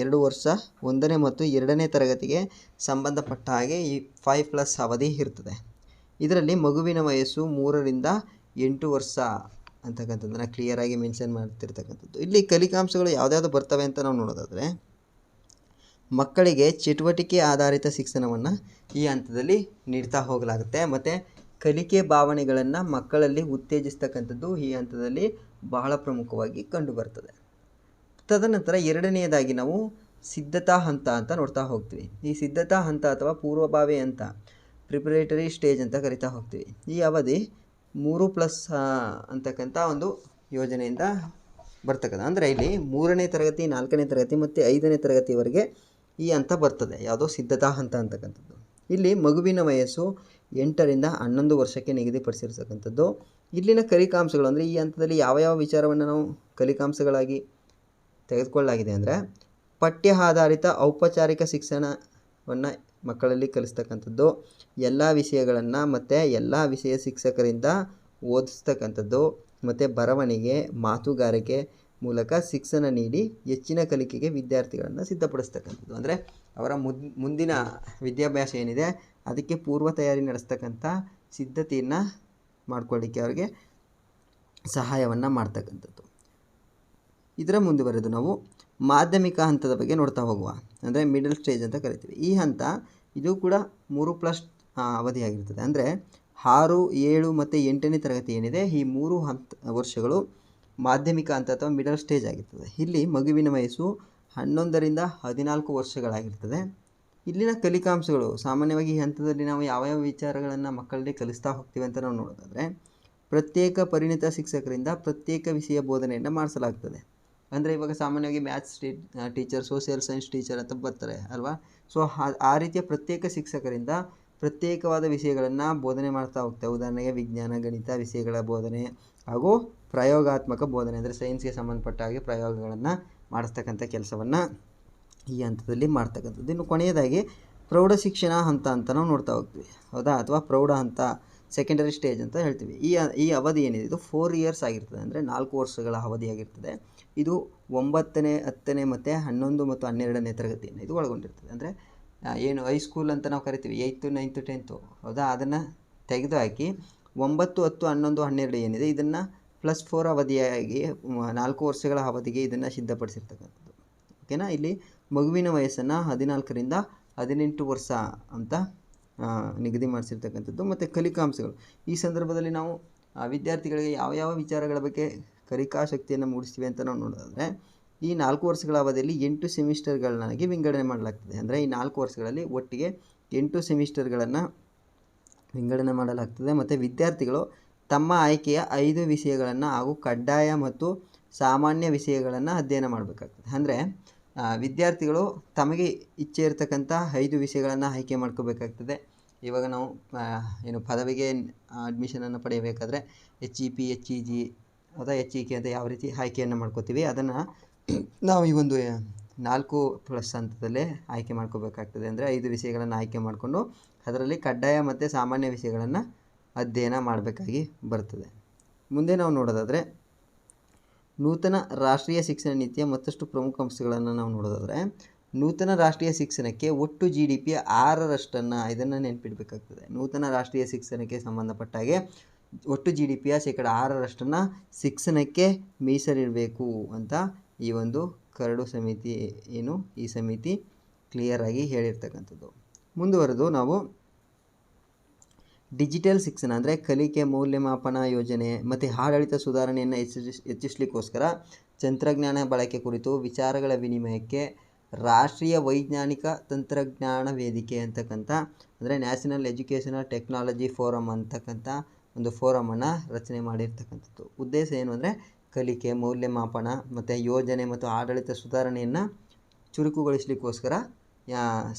2 ವರ್ಷ 1ನೇ ಮತ್ತು 2ನೇ ತರಗತಿಗೆ ಸಂಬಂಧಪಟ್ಟ ಹಾಗೆ ಈ 5+ ಅವಧಿ ಇರ್ತದೆ. ಇದರಲ್ಲಿ ಮಗುವಿನ ವಯಸ್ಸು 3ರಿಂದ 8 ವರ್ಷ ಅಂತಕ್ಕಂಥದ್ದನ್ನು ಕ್ಲಿಯರಾಗಿ ಮೆನ್ಷನ್ ಮಾಡ್ತಿರ್ತಕ್ಕಂಥದ್ದು. ಇಲ್ಲಿ ಕಲಿಕಾಂಶಗಳು ಯಾವುದ್ಯಾವುದು ಬರ್ತವೆ ಅಂತ ನಾವು ನೋಡೋದಾದರೆ ಮಕ್ಕಳಿಗೆ ಚಟುವಟಿಕೆ ಆಧಾರಿತ ಶಿಕ್ಷಣವನ್ನು ಈ ಹಂತದಲ್ಲಿ ನೀಡ್ತಾ ಹೋಗಲಾಗುತ್ತೆ. ಮತ್ತು ಕಲಿಕೆ ಭಾವನೆಗಳನ್ನು ಮಕ್ಕಳಲ್ಲಿ ಉತ್ತೇಜಿಸ್ತಕ್ಕಂಥದ್ದು ಈ ಹಂತದಲ್ಲಿ ಬಹಳ ಪ್ರಮುಖವಾಗಿ ಕಂಡುಬರ್ತದೆ. ತದನಂತರ ಎರಡನೆಯದಾಗಿ ನಾವು ಸಿದ್ಧತಾ ಹಂತ ಅಂತ ನೋಡ್ತಾ ಹೋಗ್ತೀವಿ. ಈ ಸಿದ್ಧತಾ ಹಂತ ಅಥವಾ ಪೂರ್ವಭಾವಿ ಹಂತ ಪ್ರಿಪರೇಟರಿ ಸ್ಟೇಜ್ ಅಂತ ಕರಿತಾ ಹೋಗ್ತೀವಿ. ಈ ಅವಧಿ 3+ ಅಂತಕ್ಕಂಥ ಒಂದು ಯೋಜನೆಯಿಂದ ಬರ್ತಕ್ಕಂಥ, ಅಂದರೆ ಇಲ್ಲಿ 3ನೇ ತರಗತಿ 4ನೇ ತರಗತಿ ಮತ್ತು 5ನೇ ತರಗತಿವರೆಗೆ ಈ ಹಂತ ಬರ್ತದೆ. ಯಾವುದೋ ಸಿದ್ಧತಾ ಹಂತ ಅಂತಕ್ಕಂಥದ್ದು. ಇಲ್ಲಿ ಮಗುವಿನ ವಯಸ್ಸು 8ರಿಂದ 11 ವರ್ಷಕ್ಕೆ ನಿಗದಿಪಡಿಸಿರ್ತಕ್ಕಂಥದ್ದು. ಇಲ್ಲಿನ ಕಲಿಕಾಂಶಗಳು ಅಂದರೆ ಈ ಹಂತದಲ್ಲಿ ಯಾವ ವಿಚಾರವನ್ನು ನಾವು ಕಲಿಕಾಂಶಗಳಾಗಿ ತೆಗೆದುಕೊಳ್ಳಲಾಗಿದೆ ಅಂದರೆ ಪಠ್ಯ ಆಧಾರಿತ ಔಪಚಾರಿಕ ಶಿಕ್ಷಣವನ್ನು ಮಕ್ಕಳಲ್ಲಿ ಕಲಿಸ್ತಕ್ಕಂಥದ್ದು, ಎಲ್ಲ ವಿಷಯಗಳನ್ನು ಮತ್ತು ಎಲ್ಲ ವಿಷಯ ಶಿಕ್ಷಕರಿಂದ ಓದಿಸ್ತಕ್ಕಂಥದ್ದು, ಮತ್ತು ಬರವಣಿಗೆ, ಮಾತುಗಾರಿಕೆ, ಮೂಲಕ ಶಿಕ್ಷಣ ನೀಡಿ ಹೆಚ್ಚಿನ ಕಲಿಕೆಗೆ ವಿದ್ಯಾರ್ಥಿಗಳನ್ನು ಸಿದ್ಧಪಡಿಸ್ತಕ್ಕಂಥದ್ದು. ಅಂದರೆ ಅವರ ಮುಂದಿನ ವಿದ್ಯಾಭ್ಯಾಸ ಏನಿದೆ ಅದಕ್ಕೆ ಪೂರ್ವ ತಯಾರಿ ನಡೆಸ್ತಕ್ಕಂಥ ಸಿದ್ಧತೆಯನ್ನು ಮಾಡ್ಕೊಳ್ಳಿಕ್ಕೆ ಅವರಿಗೆ ಸಹಾಯವನ್ನು ಮಾಡ್ತಕ್ಕಂಥದ್ದು. ಇದರ ಮುಂದುವರೆದು ನಾವು ಮಾಧ್ಯಮಿಕ ಹಂತದ ಬಗ್ಗೆ ನೋಡ್ತಾ ಹೋಗುವ. ಅಂದರೆ ಮಿಡಲ್ ಸ್ಟೇಜ್ ಅಂತ ಕರಿತೀವಿ. ಈ ಹಂತ ಇದು ಕೂಡ 3+ ಅವಧಿಯಾಗಿರ್ತದೆ. ಅಂದರೆ 6, 7 ಮತ್ತು 8ನೇ ತರಗತಿ ಏನಿದೆ ಈ 3 ವರ್ಷಗಳು ಮಾಧ್ಯಮಿಕ ಹಂತ ಅಥವಾ ಮಿಡಲ್ ಸ್ಟೇಜ್ ಆಗಿರ್ತದೆ. ಇಲ್ಲಿ ಮಗುವಿನ ವಯಸ್ಸು 11ರಿಂದ 14 ವರ್ಷಗಳಾಗಿರ್ತದೆ. ಇಲ್ಲಿನ ಕಲಿಕಾಂಶಗಳು ಸಾಮಾನ್ಯವಾಗಿ ಈ ಹಂತದಲ್ಲಿ ನಾವು ಯಾವ ವಿಚಾರಗಳನ್ನು ಮಕ್ಕಳಲ್ಲಿ ಕಲಿಸ್ತಾ ಹೋಗ್ತೀವಿ ಅಂತ ನಾವು ನೋಡೋದಾದರೆ, ಪ್ರತ್ಯೇಕ ಪರಿಣಿತ ಶಿಕ್ಷಕರಿಂದ ಪ್ರತ್ಯೇಕ ವಿಷಯ ಬೋಧನೆಯನ್ನು ಮಾಡಿಸಲಾಗ್ತದೆ. ಅಂದರೆ ಇವಾಗ ಸಾಮಾನ್ಯವಾಗಿ maths teacher, social science teacher ಅಂತ ಬರ್ತಾರೆ ಅಲ್ವಾ. ಸೊ ಆ ರೀತಿಯ ಪ್ರತ್ಯೇಕ ಶಿಕ್ಷಕರಿಂದ ಪ್ರತ್ಯೇಕವಾದ ವಿಷಯಗಳನ್ನು ಬೋಧನೆ ಮಾಡ್ತಾ ಹೋಗ್ತೇವೆ. ಉದಾಹರಣೆಗೆ ವಿಜ್ಞಾನ, ಗಣಿತ ವಿಷಯಗಳ ಬೋಧನೆ ಹಾಗೂ ಪ್ರಯೋಗಾತ್ಮಕ ಬೋಧನೆ, ಅಂದರೆ ಸೈನ್ಸ್ಗೆ ಸಂಬಂಧಪಟ್ಟ ಹಾಗೆ ಪ್ರಯೋಗಗಳನ್ನು ಮಾಡಿಸ್ತಕ್ಕಂಥ ಕೆಲಸವನ್ನು ಈ ಹಂತದಲ್ಲಿ ಮಾಡ್ತಕ್ಕಂಥದ್ದು. ಇನ್ನು ಕೊನೆಯದಾಗಿ ಪ್ರೌಢ ಶಿಕ್ಷಣ ಹಂತ ಅಂತ ನಾವು ನೋಡ್ತಾ ಹೋಗ್ತೀವಿ, ಹೌದಾ, ಅಥವಾ ಪ್ರೌಢ ಹಂತ, ಸೆಕೆಂಡರಿ ಸ್ಟೇಜ್ ಅಂತ ಹೇಳ್ತೀವಿ. ಈ ಅವಧಿ ಏನಿದೆ ಇದು 4 ಇಯರ್ಸ್ ಆಗಿರ್ತದೆ. ಅಂದರೆ 4 ವರ್ಷಗಳ ಅವಧಿಯಾಗಿರ್ತದೆ. ಇದು 9ನೇ, 10ನೇ ಮತ್ತು 11 ಮತ್ತು 12ನೇ ತರಗತಿಯನ್ನು ಇದು ಒಳಗೊಂಡಿರ್ತದೆ. ಅಂದರೆ ಏನು ಹೈಸ್ಕೂಲ್ ಅಂತ ನಾವು ಕರಿತೀವಿ, 8th, 9th, 10th, ಹೌದಾ, ಅದನ್ನು ತೆಗೆದುಹಾಕಿ 9, 10, 11, 12 ಏನಿದೆ ಇದನ್ನು +4 ಅವಧಿಯಾಗಿ 4 ವರ್ಷಗಳ ಅವಧಿಗೆ ಇದನ್ನು ಸಿದ್ಧಪಡಿಸಿರ್ತಕ್ಕಂಥದ್ದು. ಓಕೆನಾ. ಇಲ್ಲಿ ಮಗುವಿನ ವಯಸ್ಸನ್ನು 14ರಿಂದ 18 ವರ್ಷ ಅಂತ ನಿಗದಿ ಮಾಡಿಸಿರ್ತಕ್ಕಂಥದ್ದು. ಮತ್ತು ಕಲಿಕಾಂಶಗಳು ಈ ಸಂದರ್ಭದಲ್ಲಿ ನಾವು ವಿದ್ಯಾರ್ಥಿಗಳಿಗೆ ಯಾವ ವಿಚಾರಗಳ ಬಗ್ಗೆ ಕಲಿಕಾಸಕ್ತಿಯನ್ನು ಮೂಡಿಸ್ತೀವಿ ಅಂತ ನಾವು ನೋಡೋದಾದರೆ, ಈ 4 ವರ್ಷಗಳ ಅವಧಿಯಲ್ಲಿ 8 ಸೆಮಿಸ್ಟರ್ಗಳನ್ನಾಗಿ ವಿಂಗಡಣೆ ಮಾಡಲಾಗ್ತದೆ. ಅಂದರೆ ಈ 4 ವರ್ಷಗಳಲ್ಲಿ ಒಟ್ಟಿಗೆ 8 ಸೆಮಿಸ್ಟರ್ಗಳನ್ನು ವಿಂಗಡಣೆ ಮಾಡಲಾಗ್ತದೆ. ಮತ್ತು ವಿದ್ಯಾರ್ಥಿಗಳು ತಮ್ಮ ಆಯ್ಕೆಯ 5 ವಿಷಯಗಳನ್ನು ಹಾಗೂ ಕಡ್ಡಾಯ ಮತ್ತು ಸಾಮಾನ್ಯ ವಿಷಯಗಳನ್ನು ಅಧ್ಯಯನ ಮಾಡಬೇಕಾಗ್ತದೆ. ಅಂದರೆ ವಿದ್ಯಾರ್ಥಿಗಳು ತಮಗೆ ಇಚ್ಛೆ ಇರತಕ್ಕಂಥ 5 ವಿಷಯಗಳನ್ನು ಆಯ್ಕೆ ಮಾಡ್ಕೋಬೇಕಾಗ್ತದೆ. ಇವಾಗ ನಾವು ಏನು ಪದವಿಗೆ ಅಡ್ಮಿಷನನ್ನು ಪಡೆಯಬೇಕಾದ್ರೆ HEP, HEG ಅಥವಾ HEK ಅಂತ ಯಾವ ರೀತಿ ಆಯ್ಕೆಯನ್ನು ಮಾಡ್ಕೋತೀವಿ, ಅದನ್ನು ನಾವು ಈ ಒಂದು 4+ ಹಂತದಲ್ಲೇ ಆಯ್ಕೆ ಮಾಡ್ಕೋಬೇಕಾಗ್ತದೆ. ಅಂದರೆ 5 ವಿಷಯಗಳನ್ನು ಆಯ್ಕೆ ಮಾಡಿಕೊಂಡು ಅದರಲ್ಲಿ ಕಡ್ಡಾಯ ಮತ್ತು ಸಾಮಾನ್ಯ ವಿಷಯಗಳನ್ನು ಅಧ್ಯಯನ ಮಾಡಬೇಕಾಗಿ ಬರ್ತದೆ. ಮುಂದೆ ನಾವು ನೋಡೋದಾದರೆ ನೂತನ ರಾಷ್ಟ್ರೀಯ ಶಿಕ್ಷಣ ನೀತಿಯ ಮತ್ತಷ್ಟು ಪ್ರಮುಖ ಅಂಶಗಳನ್ನು ನಾವು ನೋಡೋದಾದರೆ, ನೂತನ ರಾಷ್ಟ್ರೀಯ ಶಿಕ್ಷಣಕ್ಕೆ ಒಟ್ಟು GDPಯ 6% ಇದನ್ನು ನೆನಪಿಡಬೇಕಾಗ್ತದೆ. ನೂತನ ರಾಷ್ಟ್ರೀಯ ಶಿಕ್ಷಣಕ್ಕೆ ಸಂಬಂಧಪಟ್ಟ ಹಾಗೆ ಒಟ್ಟು GDPಯ 6% ಶಿಕ್ಷಣಕ್ಕೆ ಮೀಸಲಿಡಬೇಕು ಅಂತ ಈ ಒಂದು ಕರಡು ಸಮಿತಿ ಈ ಸಮಿತಿ ಕ್ಲಿಯರಾಗಿ ಹೇಳಿರ್ತಕ್ಕಂಥದ್ದು. ಮುಂದುವರೆದು ನಾವು ಡಿಜಿಟಲ್ ಶಿಕ್ಷಣ ಅಂದರೆ ಕಲಿಕೆ ಮೌಲ್ಯಮಾಪನ ಯೋಜನೆ ಮತ್ತು ಆಡಳಿತ ಸುಧಾರಣೆಯನ್ನು ಹೆಚ್ಚಿಸಲಿಕ್ಕೋಸ್ಕರ ತಂತ್ರಜ್ಞಾನ ಬಳಕೆ ಕುರಿತು ವಿಚಾರಗಳ ವಿನಿಮಯಕ್ಕೆ ರಾಷ್ಟ್ರೀಯ ವೈಜ್ಞಾನಿಕ ತಂತ್ರಜ್ಞಾನ ವೇದಿಕೆ ಅಂತಕ್ಕಂಥ, ಅಂದರೆ ನ್ಯಾಷನಲ್ ಎಜುಕೇಷನಲ್ ಟೆಕ್ನಾಲಜಿ ಫೋರಮ್ ಅಂತಕ್ಕಂಥ ಒಂದು ಫೋರಮನ್ನು ರಚನೆ ಮಾಡಿರ್ತಕ್ಕಂಥದ್ದು. ಉದ್ದೇಶ ಏನು ಅಂದರೆ ಕಲಿಕೆ ಮೌಲ್ಯಮಾಪನ ಮತ್ತು ಯೋಜನೆ ಮತ್ತು ಆಡಳಿತ ಸುಧಾರಣೆಯನ್ನು ಚುರುಕುಗೊಳಿಸಲಿಕ್ಕೋಸ್ಕರ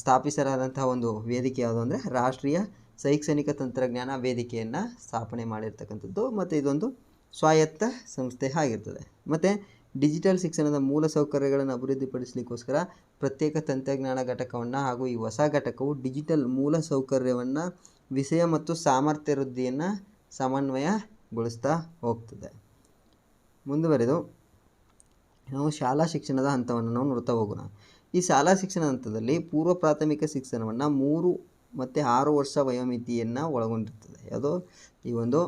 ಸ್ಥಾಪಿಸಲಾದಂತಹ ಒಂದು ವೇದಿಕೆ ಯಾವುದು ಅಂದರೆ ರಾಷ್ಟ್ರೀಯ ಶೈಕ್ಷಣಿಕ ತಂತ್ರಜ್ಞಾನ ವೇದಿಕೆಯನ್ನು ಸ್ಥಾಪನೆ ಮಾಡಿರ್ತಕ್ಕಂಥದ್ದು. ಮತ್ತು ಇದೊಂದು ಸ್ವಾಯತ್ತ ಸಂಸ್ಥೆ ಆಗಿರ್ತದೆ. ಮತ್ತು ಡಿಜಿಟಲ್ ಶಿಕ್ಷಣದ ಮೂಲಸೌಕರ್ಯಗಳನ್ನು ಅಭಿವೃದ್ಧಿಪಡಿಸಲಿಕ್ಕೋಸ್ಕರ ಪ್ರತ್ಯೇಕ ತಂತ್ರಜ್ಞಾನ ಘಟಕವನ್ನು ಹಾಗೂ ಈ ಹೊಸ ಘಟಕವು ಡಿಜಿಟಲ್ ಮೂಲಸೌಕರ್ಯವನ್ನು ವಿಷಯ ಮತ್ತು ಸಾಮರ್ಥ್ಯ ವೃದ್ಧಿಯನ್ನು ಸಮನ್ವಯಗೊಳಿಸ್ತಾ ಹೋಗ್ತದೆ. ಮುಂದುವರೆದು ನಾವು ಶಾಲಾ ಶಿಕ್ಷಣದ ಹಂತವನ್ನು ನಾವು ನೋಡ್ತಾ ಹೋಗೋಣ. ಈ ಶಾಲಾ ಶಿಕ್ಷಣ ಹಂತದಲ್ಲಿ ಪೂರ್ವ ಪ್ರಾಥಮಿಕ ಶಿಕ್ಷಣವನ್ನು 3 ಮತ್ತು 6 ವರ್ಷ ವಯೋಮಿತಿಯನ್ನು ಒಳಗೊಂಡಿರ್ತದೆ. ಯಾವುದೋ ಈ ಒಂದು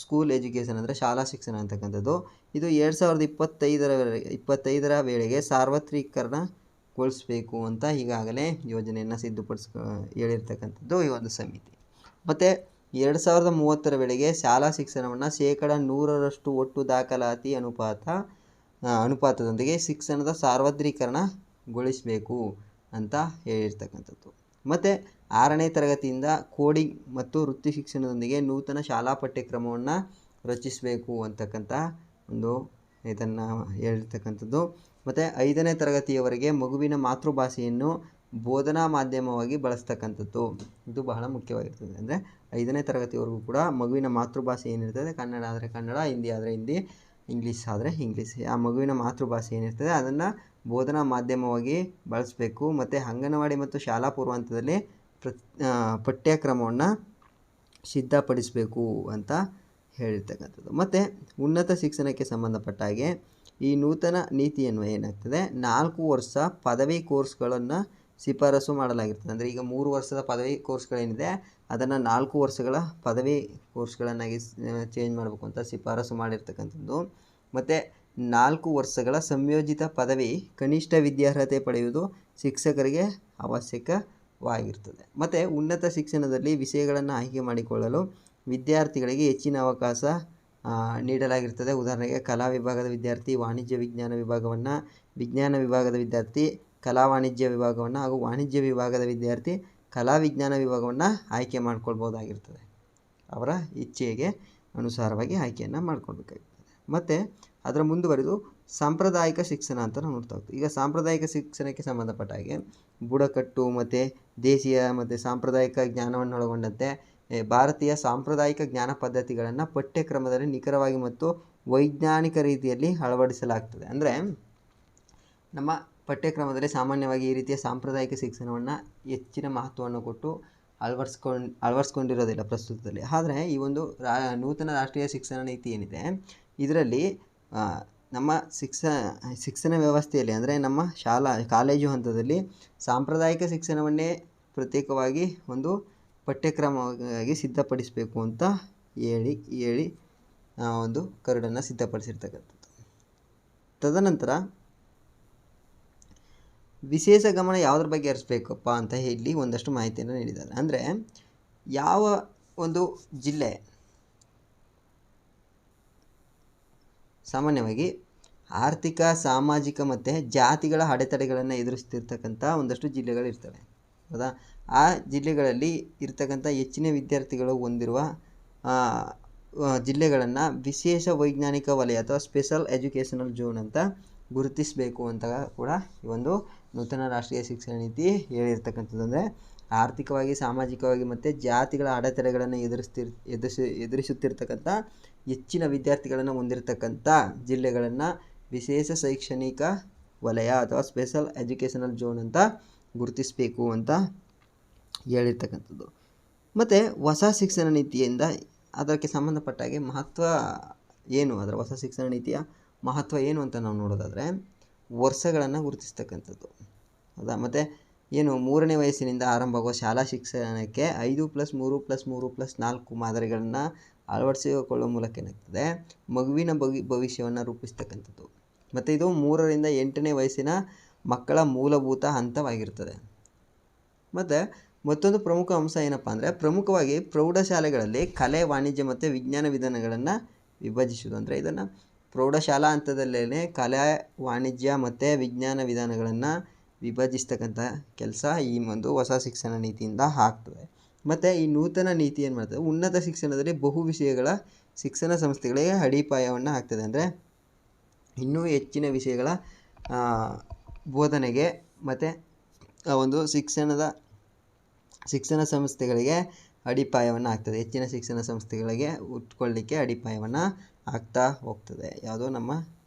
ಸ್ಕೂಲ್ ಎಜುಕೇಷನ್ ಅಂದರೆ ಶಾಲಾ ಶಿಕ್ಷಣ ಅಂತಕ್ಕಂಥದ್ದು. ಇದು 2025ರ ವೇಳೆಗೆ ಸಾರ್ವತ್ರೀಕರಣಗೊಳಿಸಬೇಕು ಅಂತ ಈಗಾಗಲೇ ಯೋಜನೆಯನ್ನು ಹೇಳಿರ್ತಕ್ಕಂಥದ್ದು ಈ ಒಂದು ಸಮಿತಿ. ಮತ್ತು 2030ರ ವೇಳೆಗೆ ಶಾಲಾ ಶಿಕ್ಷಣವನ್ನು 100% ಒಟ್ಟು ದಾಖಲಾತಿ ಅನುಪಾತದೊಂದಿಗೆ ಶಿಕ್ಷಣದ ಸಾರ್ವತ್ರೀಕರಣಗೊಳಿಸಬೇಕು ಅಂತ ಹೇಳಿರ್ತಕ್ಕಂಥದ್ದು. ಮತ್ತು 6ನೇ ತರಗತಿಯಿಂದ ಕೋಡಿಂಗ್ ಮತ್ತು ವೃತ್ತಿ ಶಿಕ್ಷಣದೊಂದಿಗೆ ನೂತನ ಶಾಲಾ ಪಠ್ಯಕ್ರಮವನ್ನು ರಚಿಸಬೇಕು ಅಂತಕ್ಕಂಥ ಒಂದು ಇದನ್ನು ಹೇಳಿರ್ತಕ್ಕಂಥದ್ದು. ಮತ್ತು 5ನೇ ತರಗತಿಯವರೆಗೆ ಮಗುವಿನ ಮಾತೃಭಾಷೆಯನ್ನು ಬೋಧನಾ ಮಾಧ್ಯಮವಾಗಿ ಬಳಸ್ತಕ್ಕಂಥದ್ದು. ಇದು ಬಹಳ ಮುಖ್ಯವಾಗಿರ್ತದೆ. ಅಂದರೆ 5ನೇ ತರಗತಿವರೆಗೂ ಕೂಡ ಮಗುವಿನ ಮಾತೃಭಾಷೆ ಏನಿರ್ತದೆ, ಕನ್ನಡ ಆದರೆ ಕನ್ನಡ, ಹಿಂದಿ ಆದರೆ ಹಿಂದಿ, ಇಂಗ್ಲೀಷ್ ಆದರೆ ಇಂಗ್ಲೀಷ್, ಆ ಮಗುವಿನ ಮಾತೃಭಾಷೆ ಏನಿರ್ತದೆ ಅದನ್ನು ಬೋಧನಾ ಮಾಧ್ಯಮವಾಗಿ ಬಳಸಬೇಕು. ಮತ್ತು ಅಂಗನವಾಡಿ ಮತ್ತು ಶಾಲಾ ಪೂರ್ವ ಹಂತದಲ್ಲಿ ಪಠ್ಯಕ್ರಮವನ್ನು ಸಿದ್ಧಪಡಿಸಬೇಕು ಅಂತ ಹೇಳಿರ್ತಕ್ಕಂಥದ್ದು. ಮತ್ತು ಉನ್ನತ ಶಿಕ್ಷಣಕ್ಕೆ ಸಂಬಂಧಪಟ್ಟ ಹಾಗೆ ಈ ನೂತನ ನೀತಿಯನ್ನು ಏನಾಗ್ತದೆ 4 ವರ್ಷ ಪದವಿ ಕೋರ್ಸ್ಗಳನ್ನು ಶಿಫಾರಸು ಮಾಡಲಾಗಿರ್ತದೆ. ಅಂದರೆ ಈಗ 3 ವರ್ಷದ ಪದವಿ ಕೋರ್ಸ್ಗಳೇನಿದೆ ಅದನ್ನು 4 ವರ್ಷಗಳ ಪದವಿ ಕೋರ್ಸ್ಗಳನ್ನಾಗಿ ಚೇಂಜ್ ಮಾಡಬೇಕು ಅಂತ ಶಿಫಾರಸು ಮಾಡಿರ್ತಕ್ಕಂಥದ್ದು. ಮತ್ತು 4 ವರ್ಷಗಳ ಸಂಯೋಜಿತ ಪದವಿ ಕನಿಷ್ಠ ವಿದ್ಯಾರ್ಹತೆ ಪಡೆಯುವುದು ಶಿಕ್ಷಕರಿಗೆ ಅವಶ್ಯಕವಾಗಿರ್ತದೆ. ಮತ್ತು ಉನ್ನತ ಶಿಕ್ಷಣದಲ್ಲಿ ವಿಷಯಗಳನ್ನು ಆಯ್ಕೆ ಮಾಡಿಕೊಳ್ಳಲು ವಿದ್ಯಾರ್ಥಿಗಳಿಗೆ ಹೆಚ್ಚಿನ ಅವಕಾಶ ನೀಡಲಾಗಿರ್ತದೆ. ಉದಾಹರಣೆಗೆ ಕಲಾ ವಿಭಾಗದ ವಿದ್ಯಾರ್ಥಿ ವಾಣಿಜ್ಯ ವಿಜ್ಞಾನ ವಿಭಾಗವನ್ನು, ವಿಜ್ಞಾನ ವಿಭಾಗದ ವಿದ್ಯಾರ್ಥಿ ಕಲಾ ವಾಣಿಜ್ಯ ವಿಭಾಗವನ್ನು ಹಾಗೂ ವಾಣಿಜ್ಯ ವಿಭಾಗದ ವಿದ್ಯಾರ್ಥಿ ಕಲಾ ವಿಜ್ಞಾನ ವಿಭಾಗವನ್ನು ಆಯ್ಕೆ ಮಾಡ್ಕೊಳ್ಬೋದಾಗಿರ್ತದೆ. ಅವರ ಇಚ್ಛೆಗೆ ಅನುಸಾರವಾಗಿ ಆಯ್ಕೆಯನ್ನು ಮಾಡ್ಕೊಳ್ಬೇಕಾಗಿರ್ತದೆ. ಮತ್ತು ಅದರ ಮುಂದುವರೆದು ಸಾಂಪ್ರದಾಯಿಕ ಶಿಕ್ಷಣ ಅಂತ ನಾವು ನೋಡ್ತಾ ಹೋಗ್ತೀವಿ. ಈಗ ಸಾಂಪ್ರದಾಯಿಕ ಶಿಕ್ಷಣಕ್ಕೆ ಸಂಬಂಧಪಟ್ಟ ಹಾಗೆ ಬುಡಕಟ್ಟು ಮತ್ತು ದೇಶೀಯ ಮತ್ತು ಸಾಂಪ್ರದಾಯಿಕ ಜ್ಞಾನವನ್ನು ಒಳಗೊಂಡಂತೆ ಭಾರತೀಯ ಸಾಂಪ್ರದಾಯಿಕ ಜ್ಞಾನ ಪದ್ಧತಿಗಳನ್ನು ಪಠ್ಯಕ್ರಮದಲ್ಲಿ ನಿಖರವಾಗಿ ಮತ್ತು ವೈಜ್ಞಾನಿಕ ರೀತಿಯಲ್ಲಿ ಅಳವಡಿಸಲಾಗ್ತದೆ. ಅಂದರೆ ನಮ್ಮ ಪಠ್ಯಕ್ರಮದಲ್ಲಿ ಸಾಮಾನ್ಯವಾಗಿ ಈ ರೀತಿಯ ಸಾಂಪ್ರದಾಯಿಕ ಶಿಕ್ಷಣವನ್ನು ಹೆಚ್ಚಿನ ಮಹತ್ವವನ್ನು ಕೊಟ್ಟು ಅಳವಡಿಸ್ಕೊಂಡಿರೋದಿಲ್ಲ ಪ್ರಸ್ತುತದಲ್ಲಿ. ಆದರೆ ಈ ಒಂದು ನೂತನ ರಾಷ್ಟ್ರೀಯ ಶಿಕ್ಷಣ ನೀತಿ ಏನಿದೆ ಇದರಲ್ಲಿ ನಮ್ಮ ಶಿಕ್ಷಣ ವ್ಯವಸ್ಥೆಯಲ್ಲಿ ಅಂದರೆ ನಮ್ಮ ಕಾಲೇಜು ಹಂತದಲ್ಲಿ ಸಾಂಪ್ರದಾಯಿಕ ಶಿಕ್ಷಣವನ್ನೇ ಪ್ರತ್ಯೇಕವಾಗಿ ಒಂದು ಪಠ್ಯಕ್ರಮವಾಗಿ ಸಿದ್ಧಪಡಿಸಬೇಕು ಅಂತ ಹೇಳಿ ಒಂದು ಕರಡನ್ನು ಸಿದ್ಧಪಡಿಸಿರ್ತಕ್ಕಂಥದ್ದು. ತದನಂತರ ವಿಶೇಷ ಗಮನ ಯಾವುದ್ರ ಬಗ್ಗೆ ಹರಿಸ್ಬೇಕಪ್ಪ ಅಂತ ಹೇಳಿ ಒಂದಷ್ಟು ಮಾಹಿತಿಯನ್ನು ನೀಡಿದ್ದಾರೆ. ಅಂದರೆ ಯಾವ ಒಂದು ಜಿಲ್ಲೆ ಸಾಮಾನ್ಯವಾಗಿ ಆರ್ಥಿಕ, ಸಾಮಾಜಿಕ ಮತ್ತು ಜಾತಿಗಳ ಅಡೆತಡೆಗಳನ್ನು ಎದುರಿಸ್ತಿರ್ತಕ್ಕಂಥ ಒಂದಷ್ಟು ಜಿಲ್ಲೆಗಳಿರ್ತವೆ, ಹೌದಾ? ಆ ಜಿಲ್ಲೆಗಳಲ್ಲಿ ಇರ್ತಕ್ಕಂಥ ಹೆಚ್ಚಿನ ವಿದ್ಯಾರ್ಥಿಗಳು ಹೊಂದಿರುವ ಜಿಲ್ಲೆಗಳನ್ನು ವಿಶೇಷ ವೈಜ್ಞಾನಿಕ ವಲಯ ಅಥವಾ ಸ್ಪೆಷಲ್ ಎಜುಕೇಷನಲ್ ಝೋನ್ ಅಂತ ಗುರುತಿಸಬೇಕು ಅಂತ ಕೂಡ ಈ ಒಂದು ನೂತನ ರಾಷ್ಟ್ರೀಯ ಶಿಕ್ಷಣ ನೀತಿ ಹೇಳಿರ್ತಕ್ಕಂಥದ್ದು. ಅಂದರೆ ಆರ್ಥಿಕವಾಗಿ, ಸಾಮಾಜಿಕವಾಗಿ ಮತ್ತು ಜಾತಿಗಳ ಅಡೆತಡೆಗಳನ್ನು ಎದುರಿಸುತ್ತಿರ್ತಕ್ಕಂಥ ಹೆಚ್ಚಿನ ವಿದ್ಯಾರ್ಥಿಗಳನ್ನು ಹೊಂದಿರತಕ್ಕಂಥ ಜಿಲ್ಲೆಗಳನ್ನು ವಿಶೇಷ ಶೈಕ್ಷಣಿಕ ವಲಯ ಅಥವಾ ಸ್ಪೆಷಲ್ ಎಜುಕೇಷನಲ್ ಝೋನ್ ಅಂತ ಗುರುತಿಸಬೇಕು ಅಂತ ಹೇಳಿರ್ತಕ್ಕಂಥದ್ದು. ಮತ್ತು ಹೊಸ ಶಿಕ್ಷಣ ನೀತಿಯಿಂದ ಅದಕ್ಕೆ ಸಂಬಂಧಪಟ್ಟ ಹಾಗೆ ಮಹತ್ವ ಏನು, ಅದರ ಹೊಸ ಶಿಕ್ಷಣ ನೀತಿಯ ಮಹತ್ವ ಏನು ಅಂತ ನಾವು ನೋಡೋದಾದರೆ ವರ್ಷಗಳನ್ನು ಗುರುತಿಸ್ತಕ್ಕಂಥದ್ದು, ಹೌದಾ? ಮತ್ತು ಏನು 3ನೇ ವಯಸ್ಸಿನಿಂದ ಆರಂಭವಾಗುವ ಶಾಲಾ ಶಿಕ್ಷಣಕ್ಕೆ 5+3+3+4 ಮಾದರಿಗಳನ್ನು ಅಳವಡಿಸಿಕೊಳ್ಳುವ ಮೂಲಕ ಏನಾಗ್ತದೆ ಮಗುವಿನ ಭವಿಷ್ಯವನ್ನು ರೂಪಿಸ್ತಕ್ಕಂಥದ್ದು. ಮತ್ತು ಇದು 3ರಿಂದ 8ನೇ ವಯಸ್ಸಿನ ಮಕ್ಕಳ ಮೂಲಭೂತ ಹಂತವಾಗಿರ್ತದೆ. ಮತ್ತು ಮತ್ತೊಂದು ಪ್ರಮುಖ ಅಂಶ ಏನಪ್ಪ ಅಂದರೆ ಪ್ರಮುಖವಾಗಿ ಪ್ರೌಢಶಾಲೆಗಳಲ್ಲಿ ಕಲೆ, ವಾಣಿಜ್ಯ ಮತ್ತು ವಿಜ್ಞಾನ ವಿಧಾನಗಳನ್ನು ವಿಭಜಿಸುವುದು. ಅಂದರೆ ಇದನ್ನು ಪ್ರೌಢಶಾಲಾ ಹಂತದಲ್ಲೇ ಕಲೆ, ವಾಣಿಜ್ಯ ಮತ್ತು ವಿಜ್ಞಾನ ವಿಧಾನಗಳನ್ನು ವಿಭಜಿಸ್ತಕ್ಕಂಥ ಕೆಲಸ ಈ ಒಂದು ಹೊಸ ಶಿಕ್ಷಣ ನೀತಿಯಿಂದ ಆಗ್ತದೆ. ಮತ್ತು ಈ ನೂತನ ನೀತಿ ಏನು ಮಾಡ್ತದೆ, ಉನ್ನತ ಶಿಕ್ಷಣದಲ್ಲಿ ಬಹು ವಿಷಯಗಳ ಶಿಕ್ಷಣ ಸಂಸ್ಥೆಗಳಿಗೆ ಅಡಿಪಾಯವನ್ನು ಹಾಕ್ತದೆ. ಅಂದರೆ ಇನ್ನೂ ಹೆಚ್ಚಿನ ವಿಷಯಗಳ ಬೋಧನೆಗೆ ಮತ್ತು ಒಂದು ಶಿಕ್ಷಣ ಸಂಸ್ಥೆಗಳಿಗೆ ಅಡಿಪಾಯವನ್ನು ಆಗ್ತದೆ. ಹೆಚ್ಚಿನ ಶಿಕ್ಷಣ ಸಂಸ್ಥೆಗಳಿಗೆ ಉಟ್ಕೊಳ್ಳಿಕ್ಕೆ ಅಡಿಪಾಯವನ್ನು ಆಗ್ತಾ ಹೋಗ್ತದೆ ಯಾವುದೋ ನಮ್ಮ